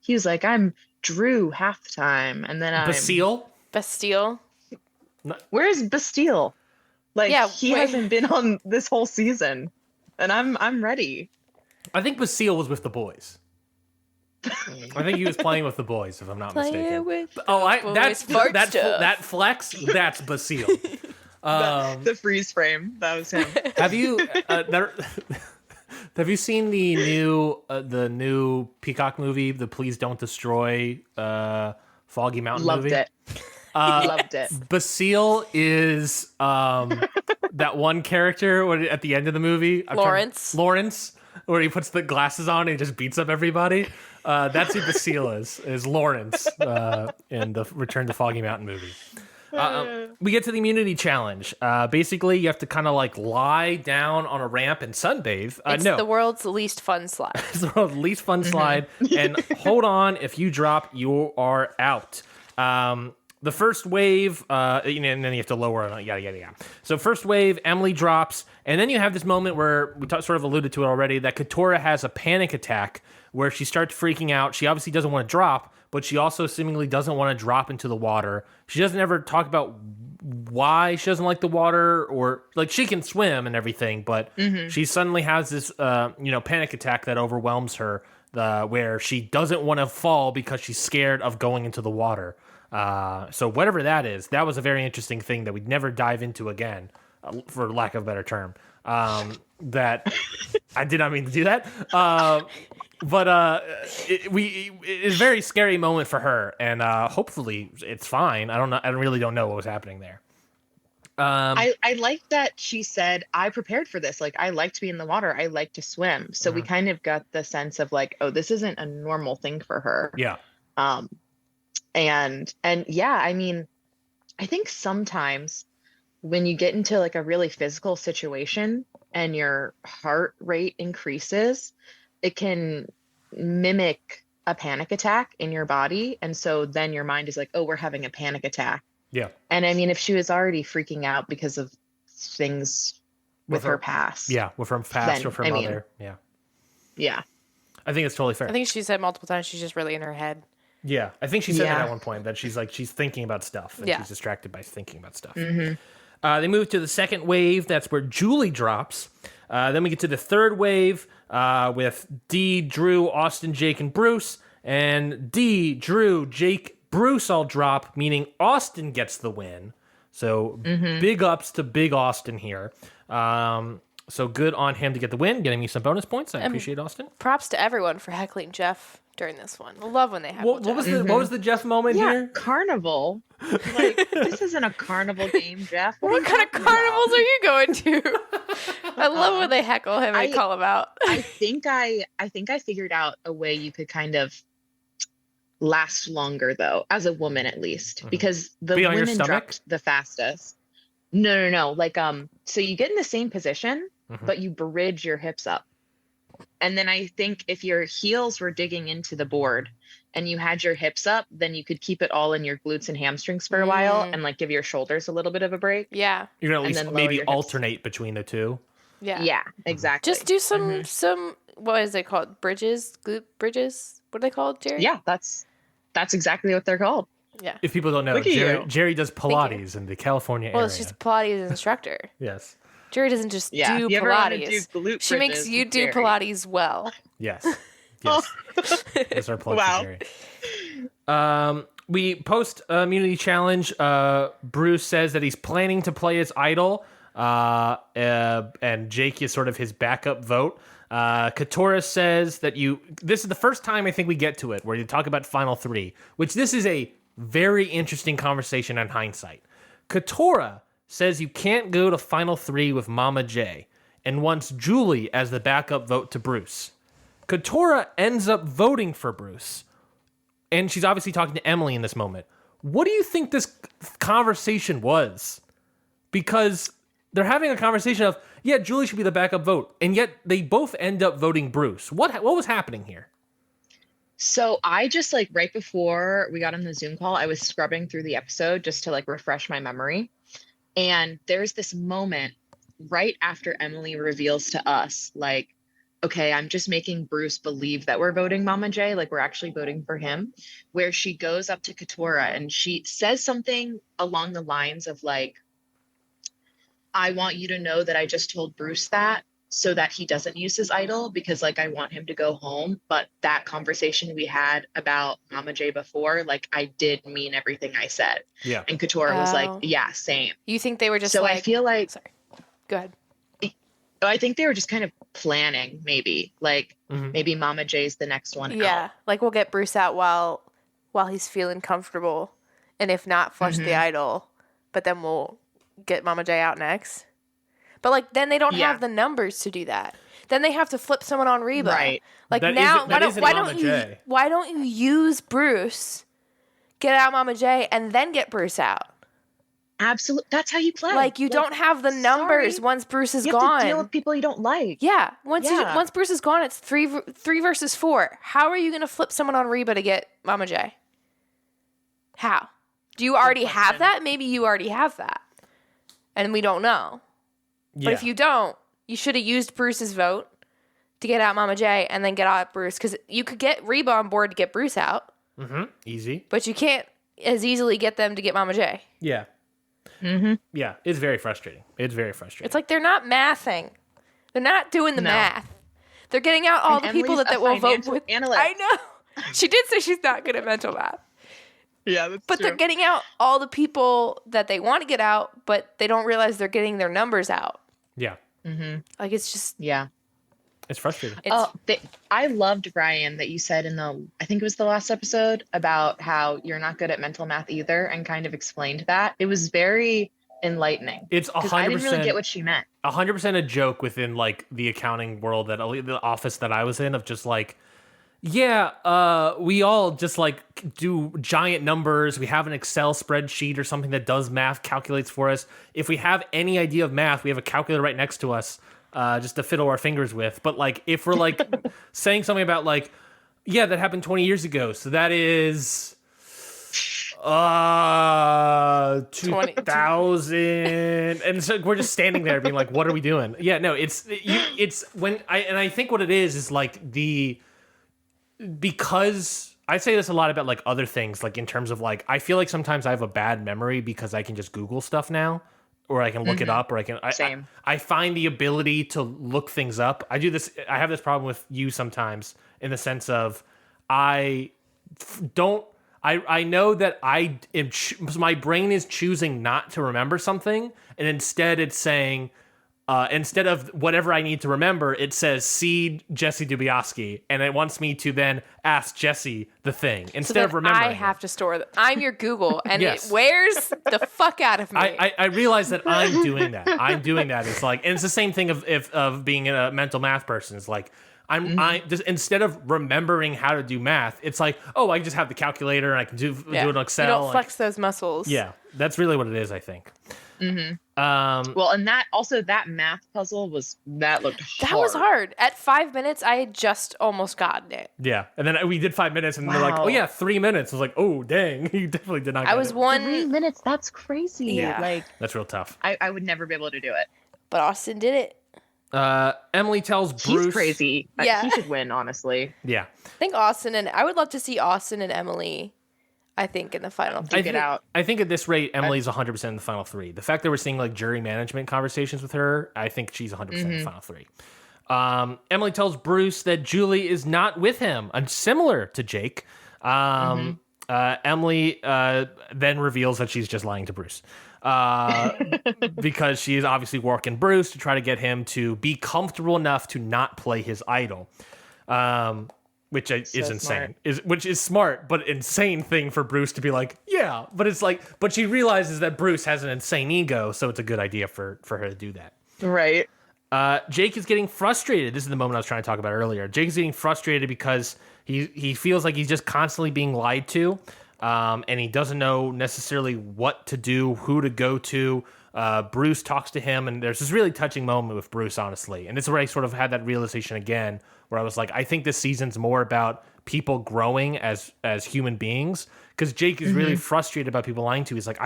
he was like, I'm Drew half the time, and then I'm Bastille. Where's Bastille? Like, Yeah, he wait. hasn't been on this whole season, and I'm ready. I think Basile was with the boys. I think he was playing with the boys, if I'm not mistaken. That flex. That's Basile. The freeze frame, that was him. Have you have you seen the new Peacock movie, the Please Don't Destroy Foggy Mountain Loved movie? it. Loved it. Basile is that one character at the end of the movie. Lawrence. Lawrence. where he puts the glasses on and he just beats up everybody. That's who Basile is Lawrence in the Return to Foggy Mountain movie. We get to the immunity challenge. Basically, you have to kind of like lie down on a ramp and sunbathe. It's the world's least fun slide. It's the world's least fun slide. And hold on, if you drop, you are out. The first wave, and then you have to lower it. Yada. So first wave, Emily drops. And then you have this moment where we sort of alluded to it already, that Katora has a panic attack where she starts freaking out. She obviously doesn't want to drop, but she also seemingly doesn't want to drop into the water. She doesn't ever talk about why she doesn't like the water, or like she can swim and everything, but she suddenly has this, panic attack that overwhelms her, where she doesn't want to fall because she's scared of going into the water. So whatever that is, that was a very interesting thing that we'd never dive into again, for lack of a better term. That I did not mean to do that. But it's a very scary moment for her, and hopefully it's fine. I don't know. I really don't know what was happening there. I like that she said, I prepared for this. Like, I like to be in the water. I like to swim. So we kind of got the sense of like, oh, this isn't a normal thing for her. Yeah. And yeah, I mean, I think sometimes when you get into like a really physical situation and your heart rate increases, it can mimic a panic attack in your body. And so then your mind is like, oh, we're having a panic attack. Yeah. And I mean, if she was already freaking out because of things with her past. Yeah, with her past or her mother. Yeah. I think it's totally fair. I think she said multiple times she's just really in her head. Yeah, I think she said that at one point, that she's thinking about stuff, and she's distracted by thinking about stuff. They move to the second wave. That's where Julie drops. Then we get to the third wave with Dee, Drew, Austin, Jake, and Bruce. And Dee, Drew, Jake, Bruce all drop, meaning Austin gets the win. So big ups to Big Austin here. So good on him to get the win, getting me some bonus points. I appreciate Austin. Props to everyone for heckling Jeff during this one. I love when they heckle what was the Jeff moment here? Carnival. Like, this isn't a carnival game, Jeff. What kind of carnivals are you going to? I love when they heckle him and call him out. I think I figured out a way you could kind of last longer, though, as a woman at least, because the women dropped the fastest. No. Like, so you get in the same position, but you bridge your hips up. And then I think if your heels were digging into the board and you had your hips up, then you could keep it all in your glutes and hamstrings for a while and like give your shoulders a little bit of a break. Yeah. You're going to at least maybe alternate between the two. Yeah. Yeah, exactly. Just do some, what is it called? Bridges? Glute bridges? What are they called, Jerry? Yeah, that's exactly what they're called. Yeah. If people don't know, Jerry does Pilates in the California area. Well, she's a Pilates instructor. Yes. Jerry doesn't just do Pilates. She makes you do Pilates well. Yes. That's our plug for Jerry. We post immunity challenge. Bruce says that he's planning to play his idol, and Jake is sort of his backup vote. Katora says that this is the first time I think we get to it where you talk about final three, which this is a very interesting conversation in hindsight. Katora says you can't go to final three with Mama J and wants Julie as the backup vote to Bruce. Katora ends up voting for Bruce, and she's obviously talking to Emily in this moment. What do you think this conversation was? Because they're having a conversation of, yeah, Julie should be the backup vote, and yet they both end up voting Bruce. What was happening here? So I just right before we got on the Zoom call, I was scrubbing through the episode just to refresh my memory. And there's this moment right after Emily reveals to us, okay, I'm just making Bruce believe that we're voting Mama J, we're actually voting for him, where she goes up to Katora and she says something along the lines of I want you to know that I just told Bruce that so that he doesn't use his idol because I want him to go home. But that conversation we had about Mama J before, I did mean everything I said. Yeah. And Katora was yeah, same. You think they were just I feel sorry. Go ahead. I think they were just kind of planning maybe maybe Mama J's the next one. Yeah. Out. We'll get Bruce out while he's feeling comfortable. And if not, flush the idol. But then we'll get Mama J out next. But then they don't have the numbers to do that. then they have to flip someone on Reba. Right. Like That now, isn't Mama J. why don't you use Bruce, get out Mama J, and then get Bruce out? Absolutely. That's how you play. Like you don't have the numbers sorry. once Bruce is You gone. have to deal with people you don't like. Yeah, once Yeah. once Bruce is gone, it's three versus 4. How are you going to flip someone on Reba to get Mama J? How? Do you already have that? Maybe you already have that, and we don't know. Yeah. But if you don't, you should have used Bruce's vote to get out Mama J and then get out Bruce, because you could get Reba on board to get Bruce out, Easy. but you can't as easily get them to get Mama J. Yeah. Yeah, it's very frustrating. It's like they're not mathing. They're not doing the math. They're getting out all And the people Emily's that a will vote financial with. analyst. I know. She did say she's not good at mental math. Yeah, that's But they're getting out all the people that they want to get out, but they don't realize they're getting their numbers out. Yeah. Like it's just Yeah. It's frustrating. I loved, Ryan, that you said I think it was the last episode, about how you're not good at mental math either, and kind of explained that. It was very enlightening. It's 'Cause I didn't really get what she meant. 100% a joke within like the accounting world, that the office that I was in, of just like, yeah, we all just like do giant numbers. We have an Excel spreadsheet or something that does math, calculates for us. If we have any idea of math, we have a calculator right next to us, just to fiddle our fingers with. But like, if we're like saying something about like, yeah, that happened 20 years ago, so that is 2000, and so we're just standing there being like, what are we doing? Yeah, no, it's when I think what it is like because I say this a lot about like other things, like in terms of like, I feel like sometimes I have a bad memory because I can just Google stuff now, or I can look it up, or Same. I find the ability to look things up. I have this problem with you sometimes, in the sense of I know that my brain is choosing not to remember something, and instead it's saying, instead of whatever I need to remember, it says see Jessie Dubiowski, and it wants me to then ask Jessie the thing instead of remembering. I have to store that. I'm your Google, and Yes. it wears the fuck out of me. I realize that I'm doing that. It's like, and it's the same thing of being a mental math person. It's like I just, instead of remembering how to do math, it's like, oh, I just have the calculator and I can do it on Excel. You don't flex those muscles. Yeah, that's really what it is, I think. Well, and that math puzzle looked hard. That was hard. At 5 minutes, I had just almost gotten it. Yeah, and then we did 5 minutes, and they're like, "Oh yeah, 3 minutes." I was like, "Oh dang, you definitely did not." I was 3 minutes. That's crazy. Yeah. Like, That's real tough. I would never be able to do it. But Austin did it. Emily tells Bruce, He's crazy. Yeah. He should win, honestly. Yeah, I think I would love to see Austin and Emily, I think, in the final three. Duke it out. I think at this rate, Emily's 100% in the final 3. The fact that we're seeing like jury management conversations with her, I think she's 100% in the final 3. Emily tells Bruce that Julie is not with him, and similar to Jake. Emily then reveals that she's just lying to Bruce, because she is obviously working Bruce to try to get him to be comfortable enough to not play his idol. Which is insane. Which is smart, but insane thing for Bruce to be like, yeah. But it's like, but she realizes that Bruce has an insane ego, so it's a good idea for her to do that. Right. Jake is getting frustrated. This is the moment I was trying to talk about earlier. Jake is getting frustrated because he feels like he's just constantly being lied to, and he doesn't know necessarily what to do, who to go to. Bruce talks to him, and there's this really touching moment with Bruce, honestly. And this is where I sort of had that realization again, where I was like, I think this season's more about people growing as human beings, because Jake is really frustrated about people lying to. He's like,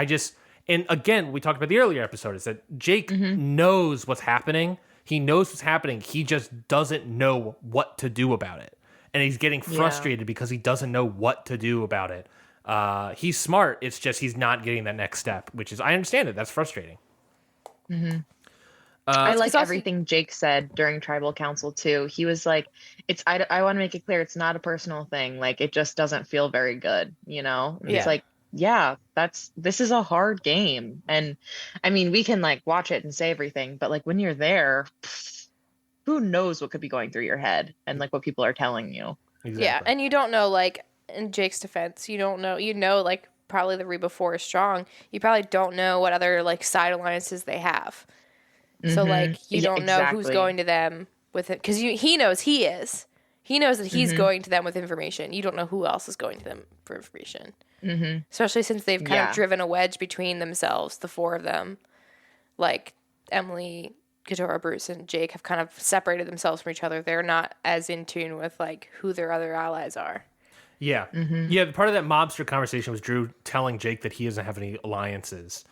and again, we talked about the earlier episode, is that Jake knows what's happening. He knows what's happening. He just doesn't know what to do about it. And he's getting frustrated because he doesn't know what to do about it. He's smart. It's just he's not getting that next step, which is, I understand it. That's frustrating. I like everything Jake said during tribal council too. He was like, I want to make it clear, it's not a personal thing. Like, it just doesn't feel very good, you know? Yeah. It's like, yeah, this is a hard game. And I mean, we can like watch it and say everything, but like when you're there, who knows what could be going through your head and like what people are telling you. Exactly. Yeah, and you don't know, like, in Jake's defense, you know, like, probably the Reba 4 is strong. You probably don't know what other, like, side alliances they have. So, like, you don't know who's going to them with it because he knows he is. He knows that he's going to them with information. You don't know who else is going to them for information. Mm-hmm. Especially since they've kind of driven a wedge between themselves, the four of them. Like Emily, Katora, Bruce, and Jake have kind of separated themselves from each other. They're not as in tune with like who their other allies are. Yeah. Yeah, part of that mobster conversation was Drew telling Jake that he doesn't have any alliances,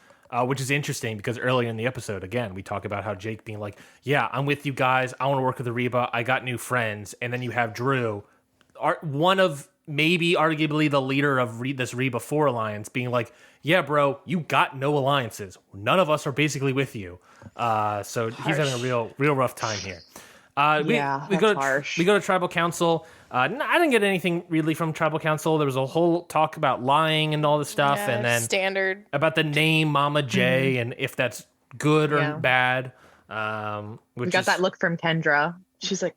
which is interesting because earlier in the episode, again, we talk about how Jake being like, yeah, I'm with you guys. I want to work with the Reba. I got new friends. And then you have Drew, one of maybe arguably the leader of this Reba 4 alliance, being like, yeah, bro, you got no alliances. None of us are basically with you. So he's having a real rough time here. We go to Tribal Council. I didn't get anything really from Tribal Council. There was a whole talk about lying and all this stuff, and then standard about the name Mama J and if that's good or bad. We got that look from Kendra. She's like,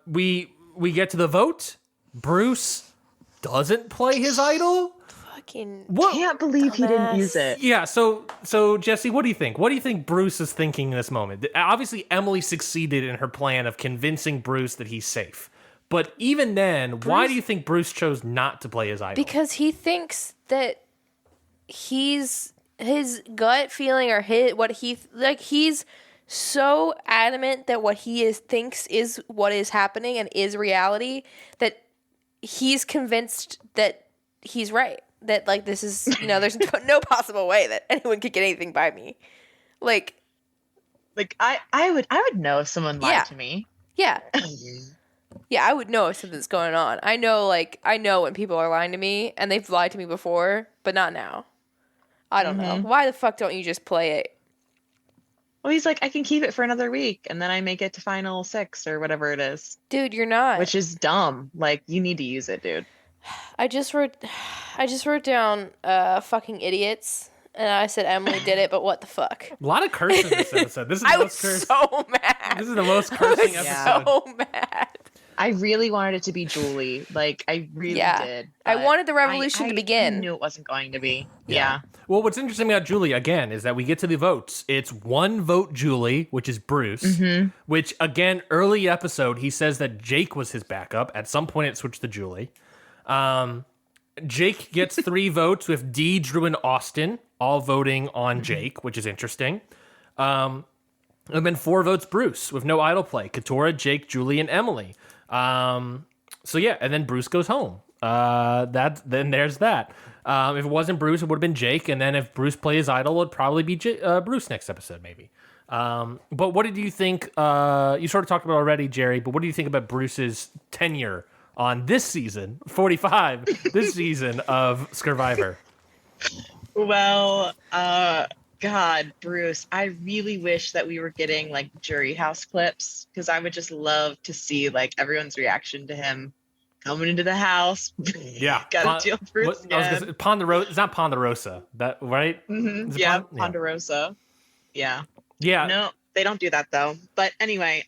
we get to the vote. Bruce doesn't play his idol. Can't believe he didn't use it. Yeah, so Jessie, what do you think? What do you think Bruce is thinking in this moment? Obviously, Emily succeeded in her plan of convincing Bruce that he's safe. But even then, why do you think Bruce chose not to play his idol? Because he thinks that his gut feeling or he's so adamant that what he thinks is what is happening and is reality that he's convinced that he's right. That like this is there's no possible way that anyone could get anything by me. Like I would know if someone lied to me. Yeah. Yeah, I would know if something's going on. I know when people are lying to me, and they've lied to me before, but not now. I don't know. Why the fuck don't you just play it? Well, he's like, I can keep it for another week, and then I make it to final 6 or whatever it is. Dude, you're not. Which is dumb. Like, you need to use it, dude. I just wrote down fucking idiots, and I said Emily did it, but what the fuck? A lot of cursing in this episode. This is I was so mad. This is the most cursing episode. So mad. I really wanted it to be Julie. Like, I really did. I wanted the revolution to begin. I knew it wasn't going to be. Yeah. Well, what's interesting about Julie, again, is that we get to the votes. It's one vote Julie, which is Bruce, which, again, early episode, he says that Jake was his backup. At some point, it switched to Julie. Jake gets 3 votes with D, Drew, and Austin, all voting on Jake, which is interesting. And then 4 votes Bruce with no idol play. Katora, Jake, Julie, and Emily. So yeah, and then Bruce goes home. Then there's that. If it wasn't Bruce, it would have been Jake, and then if Bruce plays idol, it would probably be Bruce next episode, maybe. But what did you think? You sort of talked about already, Jerry. But what do you think about Bruce's tenure on this season, 45, this season of Scurvivor? Well, God, Bruce, I really wish that we were getting like jury house clips because I would just love to see like everyone's reaction to him coming into the house. Yeah, gotta deal with Bruce. Ponderosa. It's not Ponderosa, that right? Yeah, Ponderosa. Yeah. No, they don't do that though. But anyway,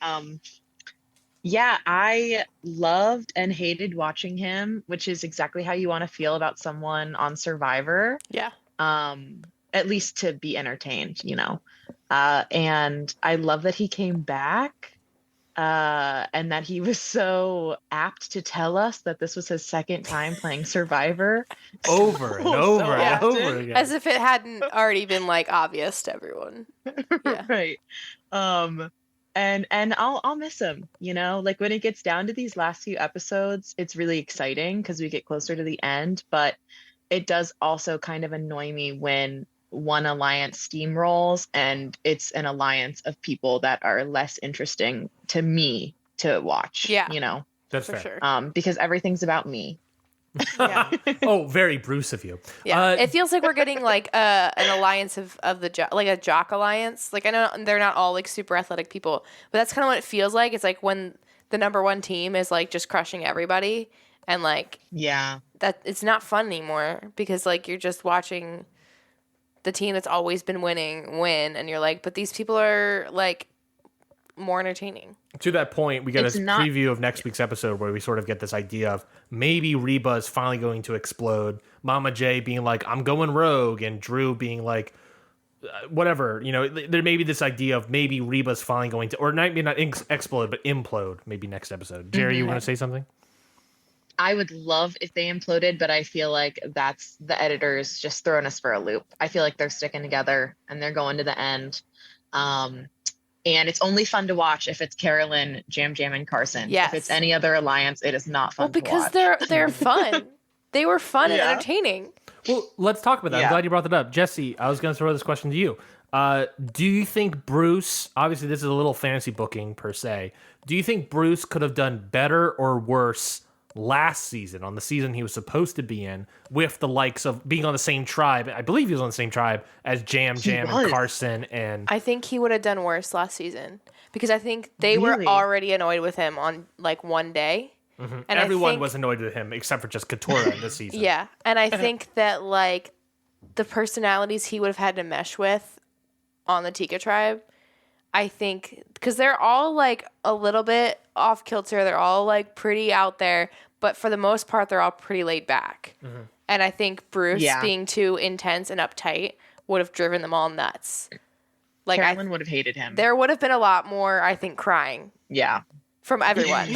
yeah, I loved and hated watching him, which is exactly how you want to feel about someone on Survivor. Yeah. At least to be entertained, and I love that he came back and that he was so apt to tell us that this was his second time playing Survivor over and over and over again, as if it hadn't already been like obvious to everyone. Yeah. Right. And I'll miss him, like when it gets down to these last few episodes, it's really exciting because we get closer to the end, but it does also kind of annoy me when one alliance steamrolls and it's an alliance of people that are less interesting to me to watch. Yeah. That's for fair. Sure. Because everything's about me. Yeah. Oh, very Bruce of you. Yeah. It feels like we're getting like an alliance of the like a jock alliance. Like I know they're not all like super athletic people, but that's kind of what it feels like. It's like when the number one team is like just crushing everybody and like that it's not fun anymore because like you're just watching the team that's always been winning win, and you're like, but these people are like more entertaining. To that point, we get a preview of next week's episode where we sort of get this idea of maybe Reba is finally going to explode. Mama J being like, I'm going rogue, and Drew being like, whatever, there may be this idea of maybe Reba's finally going to, or maybe not explode, but implode maybe next episode. Jerry, you want to say something? I would love if they imploded, but I feel like that's the editors just throwing us for a loop. I feel like they're sticking together and they're going to the end. And it's only fun to watch if it's Carolyn, Jam Jam, and Carson. Yes. If it's any other alliance, it is not fun to watch. Because they're fun. They were fun and entertaining. Well, let's talk about that. I'm glad you brought that up. Jesse, I was going to throw this question to you. Do you think Bruce, obviously this is a little fantasy booking per se, do you think Bruce could have done better or worse last season, on the season he was supposed to be in, with the likes of being on the same tribe? I believe he was on the same tribe as Jam Jam and Carson. And I think he would have done worse last season because I think they were already annoyed with him on like one day. Mm-hmm. And everyone was annoyed with him except for just Katora this season. Yeah. And I think that like the personalities he would have had to mesh with on the Tika tribe, I think, because they're all like a little bit off kilter. They're all like pretty out there, but for the most part, they're all pretty laid back. Mm-hmm. And I think Bruce being too intense and uptight would have driven them all nuts. Like Carolyn would have hated him. There would have been a lot more, I think, crying. Yeah. From everyone.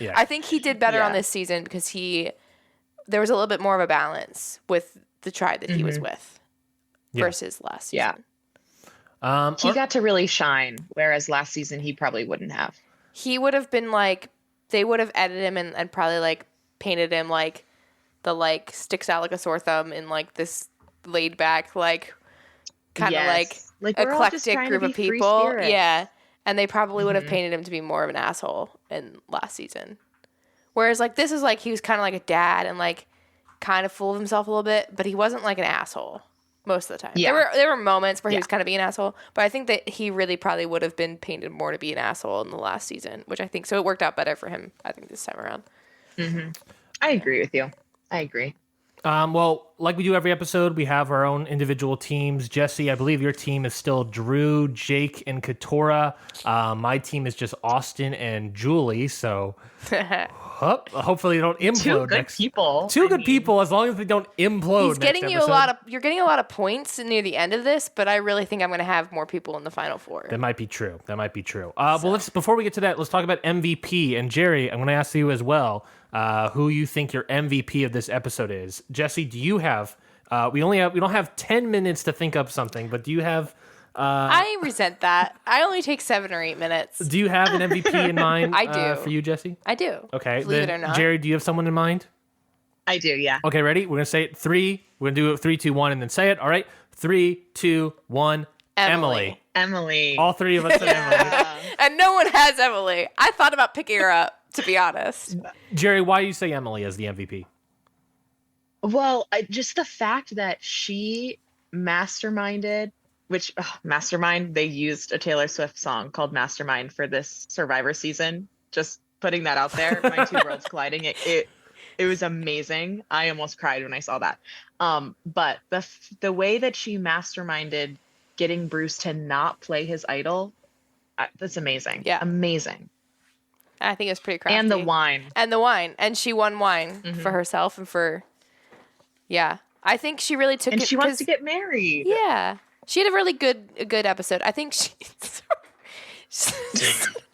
Yeah. I think he did better on this season because there was a little bit more of a balance with the tribe that he was with versus last season. Yeah. He got to really shine, whereas last season he probably wouldn't have. He would have been like, they would have edited him and probably like painted him like the like sticks out like a sore thumb in like this laid back like kind of like eclectic group of people. Yeah. And they probably would have painted him to be more of an asshole in last season. Whereas like this is like he was kind of like a dad and like kind of full of himself a little bit, but he wasn't like an asshole most of the time. Yeah. There were moments where he was kind of being an asshole, but I think that he really probably would have been painted more to be an asshole in the last season, which I think so it worked out better for him, I think, this time around. Mm-hmm. I agree with you. I agree. Well, like we do every episode, we have our own individual teams. Jesse, I believe your team is still Drew, Jake, and Katora. My team is just Austin and Julie. So hopefully they don't implode. Two good people. Two good people, as long as they don't implode. He's getting you you're getting a lot of points near the end of this, but I really think I'm going to have more people in the final four. That might be true. Well, before we get to that, let's talk about MVP. And Jerry, I'm going to ask you as well. Who you think your MVP of this episode is? Jesse, do you have? We don't have 10 minutes to think up something, but do you have? I resent that. I only take 7 or 8 minutes. Do you have an MVP in mind? I do. For you, Jesse. I do. Okay. Believe it or not. Jerry, do you have someone in mind? I do. Yeah. Okay. Ready? We're gonna say it 3. We're gonna do it 3, 2, 1, and then say it. All right. 3, 2, 1. Emily. All 3 of us said Emily. And no one has Emily. I thought about picking her up, to be honest. Jerry, why do you say Emily as the MVP? Well, just the fact that she masterminded, Mastermind, they used a Taylor Swift song called Mastermind for this Survivor season. Just putting that out there. My two worlds colliding. It was amazing. I almost cried when I saw that. But the way that she masterminded getting Bruce to not play his idol, that's amazing. Yeah. Amazing. I think it's pretty crafty. And the wine. And she won wine for herself and for, I think she really took it. And she wants to get married. Yeah. She had a really good episode. I think she,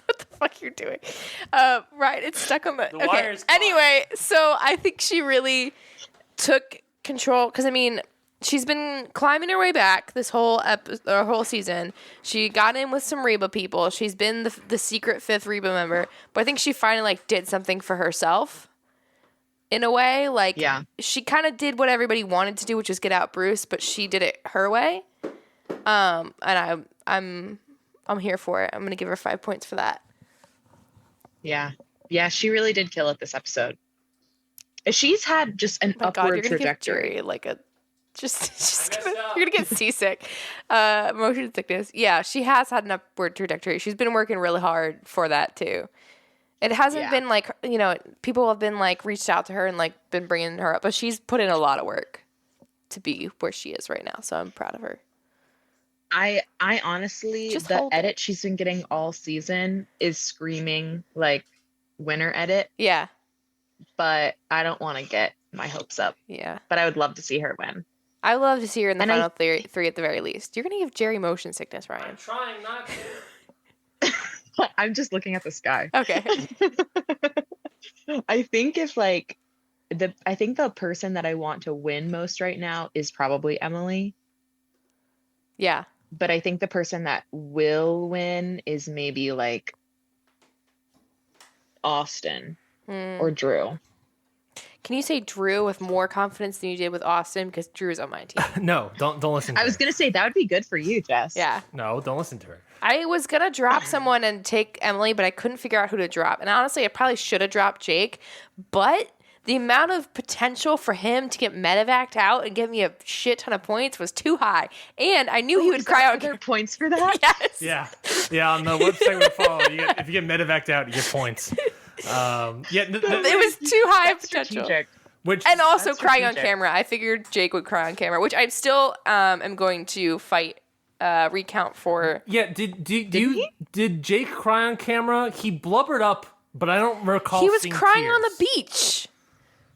what the fuck you're doing? Right. It's stuck on the okay. Anyway, so I think she really took control because, I mean, she's been climbing her way back this whole whole season. She got in with some Reba people. She's been the secret 5th Reba member. But I think she finally like did something for herself in a way. Like she kind of did what everybody wanted to do, which is get out Bruce, but she did it her way. And I'm here for it. I'm gonna give her 5 points for that. Yeah, she really did kill it this episode. She's had just an upward trajectory, like a. You're gonna get seasick, motion sickness. Yeah, she has had an upward trajectory. She's been working really hard for that too. It hasn't been like, people have been like reached out to her and like been bringing her up, but she's put in a lot of work to be where she is right now. So I'm proud of her. I honestly, the edit she's been getting all season is screaming like winner edit. Yeah, but I don't want to get my hopes up. Yeah, but I would love to see her win. I love to see her in the And final three at the very least. You're gonna give Jerry motion sickness, Ryan. I'm trying not to. I'm just looking at the sky. Okay. I think if like I think the person that I want to win most right now is probably Emily. Yeah. But I think the person that will win is maybe like Austin or Drew. Can you say Drew with more confidence than you did with Austin? Because Drew's on my team. No, don't listen to her. I was gonna say that would be good for you, Jess. Yeah. No, don't listen to her. I was going to drop someone and take Emily, but I couldn't figure out who to drop. And honestly, I probably should have dropped Jake. But the amount of potential for him to get medevaced out and give me a shit ton of points was too high. And I knew he would cry out. Are there points for that? Yes. Yeah. On the website we follow, if you get medevaced out, you get points. It was too high of potential. Strategic. And also That's crying on strategic. camera. I figured Jake would cry on camera, which I still am going to fight recount for. Yeah, did Jake cry on camera? He blubbered up, but I don't recall. He was seeing crying tears. on the beach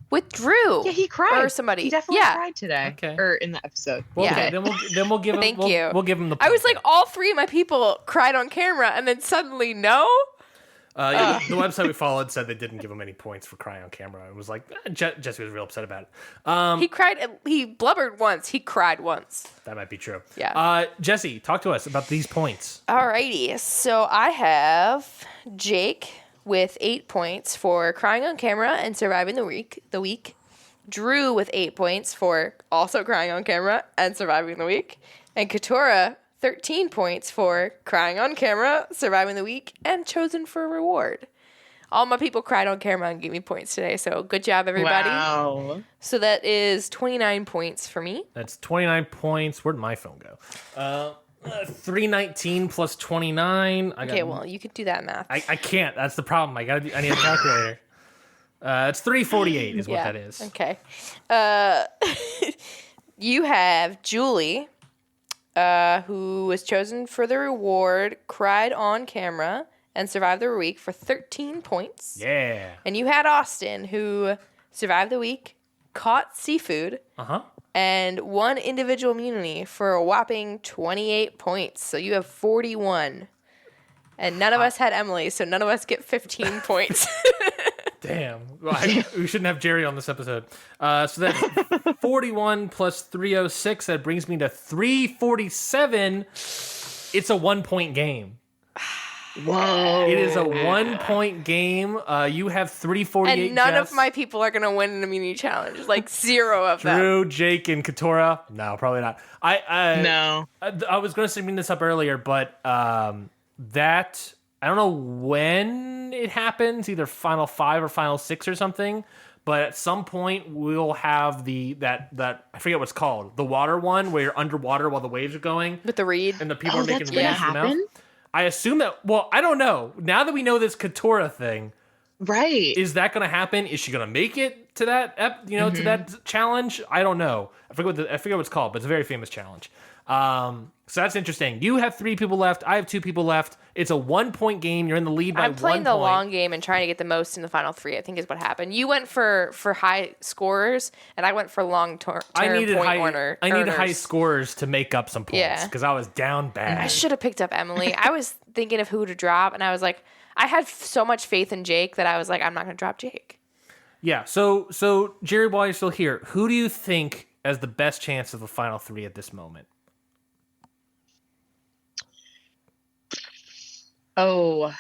with Drew. Yeah, he cried. Or somebody. He definitely cried today. Okay. Or in the episode. Well, Yeah. okay, then we'll give him. Thank we'll, you. We'll give him the. I was point like, all three of my people cried on camera, and then suddenly no. the website we followed said they didn't give him any points for crying on camera. It was like Jessie was real upset about it. He cried. He blubbered once. He cried once. That might be true. Yeah. Jessie, talk to us about these points. Alrighty. So I have Jake with 8 points for crying on camera and surviving the week. Drew with 8 points for also crying on camera and surviving the week. And Katora, 13 points for crying on camera, surviving the week, and chosen for a reward. All my people cried on camera and gave me points today, so good job, everybody. Wow. So that is 29 points for me. That's 29 points. Where'd my phone go? 319 plus 29. Okay, well, you could do that math. I can't. That's the problem. I need a calculator. It's 348 is what that is. Okay. You have Julie, who was chosen for the reward, cried on camera, and survived the week for 13 points. Yeah. And you had Austin, who survived the week, caught seafood, and won individual immunity for a whopping 28 points. So you have 41. And none of us had Emily, so none of us get 15 points. Damn. Well, we shouldn't have Jerry on this episode. So that's 41 plus 306. That brings me to 347. It's a 1 point game. Whoa. It is a 1 point game. You have 348. And none Jess. of my people are going to win an immunity challenge. Like 0 of them. Drew, Jake, and Katora. No, probably not. No. I was going to bring this up earlier, but that I don't know when it happens, either Final 5 or Final 6 or something. But at some point we'll have that I forget what it's called, the water one where you're underwater while the waves are going. With the reed. And the people are making that's reeds gonna in the mouth. happen? I assume that. Well, I don't know. Now that we know this Katora thing, Right. is that going to happen? Is she going to make it to that? To that challenge? I don't know. I forget what it's called, but it's a very famous challenge. So that's interesting. You have 3 people left. I have 2 people left. It's a 1 point game. You're in the lead by 1 I'm point. playing the long game and trying to get the most in the final 3, I think is what happened. You went for high scorers, and I went for long-term I needed point high. earners. I needed high scores to make up some points Yeah. because I was down bad. I should have picked up Emily. I was thinking of who to drop, and I was like, I had so much faith in Jake that I was like, I'm not going to drop Jake. Yeah. So Jerry, while you're still here, who do you think has the best chance of the final 3 at this moment? Oh,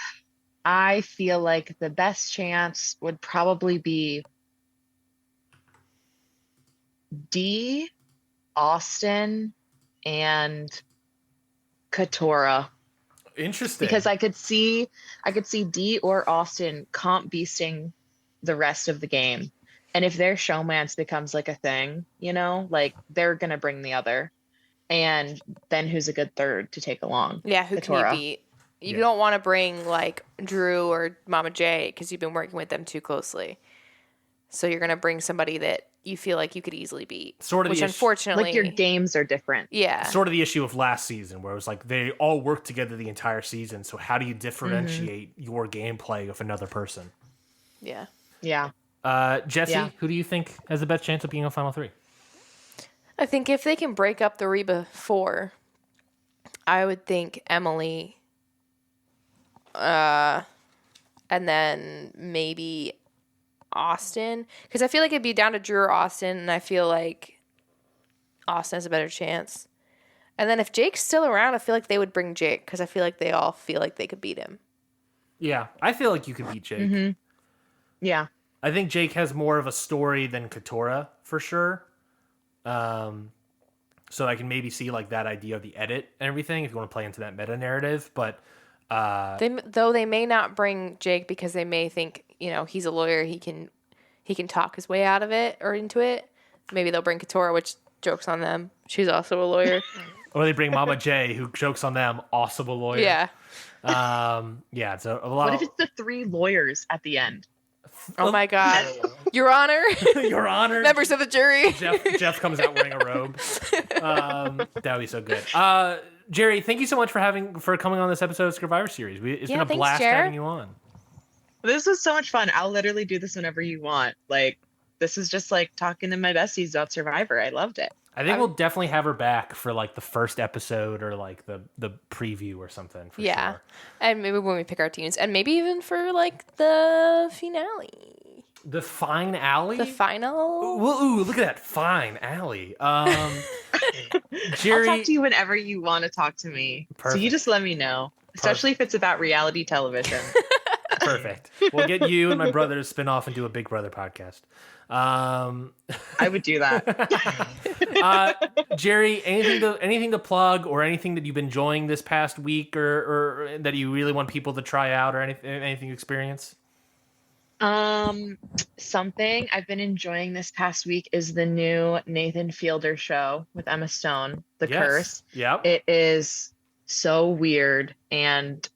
I feel like the best chance would probably be D, Austin, and Katora. Interesting. Because I could see D or Austin comp beasting the rest of the game. And if their showmance becomes like a thing, like they're gonna bring the other. And then who's a good third to take along? Yeah, who Katora. can you beat? You don't want to bring like Drew or Mama J because you've been working with them too closely. So you're going to bring somebody that you feel like you could easily beat. Sort of which the issue- unfortunately, Like your games are different. yeah. Sort of the issue of last season where it was like they all worked together the entire season. So how do you differentiate your gameplay with another person? Yeah. Yeah. Jessie, Yeah. who do you think has the best chance of being on Final 3? I think if they can break up the Reba 4, I would think Emily, and then maybe Austin. Because I feel like it'd be down to Drew or Austin, and I feel like Austin has a better chance. And then if Jake's still around, I feel like they would bring Jake, because I feel like they all feel like they could beat him. Yeah, I feel like you could beat Jake. Yeah. I think Jake has more of a story than Katora, for sure. So I can maybe see like that idea of the edit and everything if you want to play into that meta narrative. But they may not bring Jake because they may think, he's a lawyer, he can talk his way out of it or into it. Maybe they'll bring Katora, which jokes on them. She's also a lawyer. Or they bring Mama J, who jokes on them, also a lawyer. Yeah. Yeah, it's a lot. What if it's the 3 lawyers at the end? Oh my God. Your Honor. Your Honor. Members of the jury. Jeff comes out wearing a robe. That would be so good. Jari, thank you so much for coming on this episode of Scurvivor Series. It's been a blast having you on. This was so much fun. I'll literally do this whenever you want. Like, this is just like talking to my besties about Survivor. I loved it. I think we'll definitely have her back for like the first episode or like the preview or something. For sure. And maybe when we pick our teams, and maybe even for like the finale. The Fine Alley? The final? Ooh, look at that. Fine Alley. Jari, I'll talk to you whenever you want to talk to me. Perfect. So you just let me know, especially if it's about reality television. Perfect. We'll get you and my brother to spin off and do a Big Brother podcast. I would do that. Jari, anything to plug or anything that you've been enjoying this past week or that you really want people to try out or anything to experience? Something I've been enjoying this past week is the new Nathan Fielder show with Emma Stone, The Curse. Yep. It is so weird, and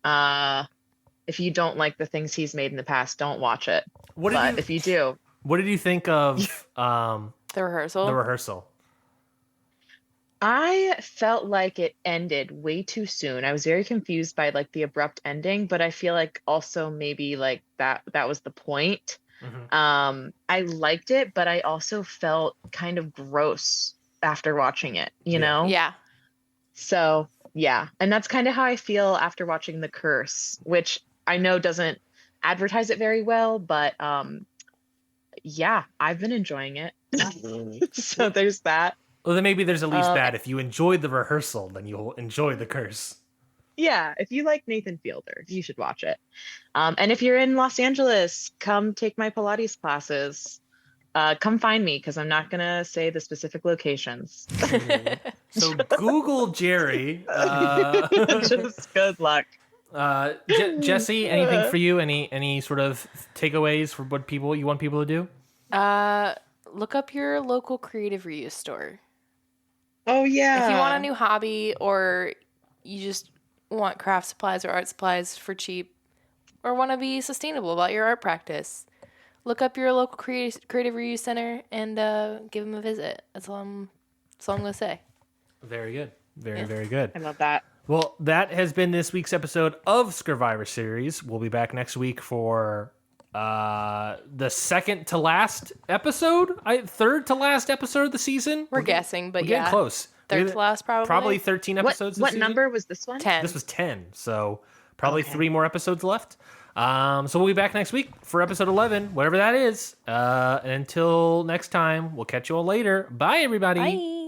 if you don't like the things he's made in the past, don't watch it. If you do, what did you think of The rehearsal? The rehearsal. I felt like it ended way too soon. I was very confused by like the abrupt ending, but I feel like also maybe like that was the point. Mm-hmm. I liked it, but I also felt kind of gross after watching it, you know? Yeah. So, yeah. And that's kind of how I feel after watching The Curse, which I know doesn't advertise it very well, but yeah, I've been enjoying it. So there's that. Well, then maybe there's at least that. If you enjoyed the rehearsal, then you'll enjoy The Curse. Yeah, if you like Nathan Fielder, you should watch it. And if you're in Los Angeles, come take my Pilates classes. Come find me, because I'm not going to say the specific locations. So Google Jari. Just good luck. Jessie, anything for you? Any sort of takeaways for what you want people to do? Look up your local creative reuse store. Oh, yeah. If you want a new hobby, or you just want craft supplies or art supplies for cheap, or want to be sustainable about your art practice, look up your local creative reuse center and give them a visit. That's all I'm going to say. Very good. Very good. I love that. Well, that has been this week's episode of Scurvivor Series. We'll be back next week for the second to last episode, third to last episode of the season. We're guessing, but we're getting close. Third to last, probably. Probably 13 episodes. What this number was this one? 10. This was 10, so probably 3 more episodes left. So we'll be back next week for episode 11, whatever that is. And until next time, we'll catch you all later. Bye, everybody. Bye.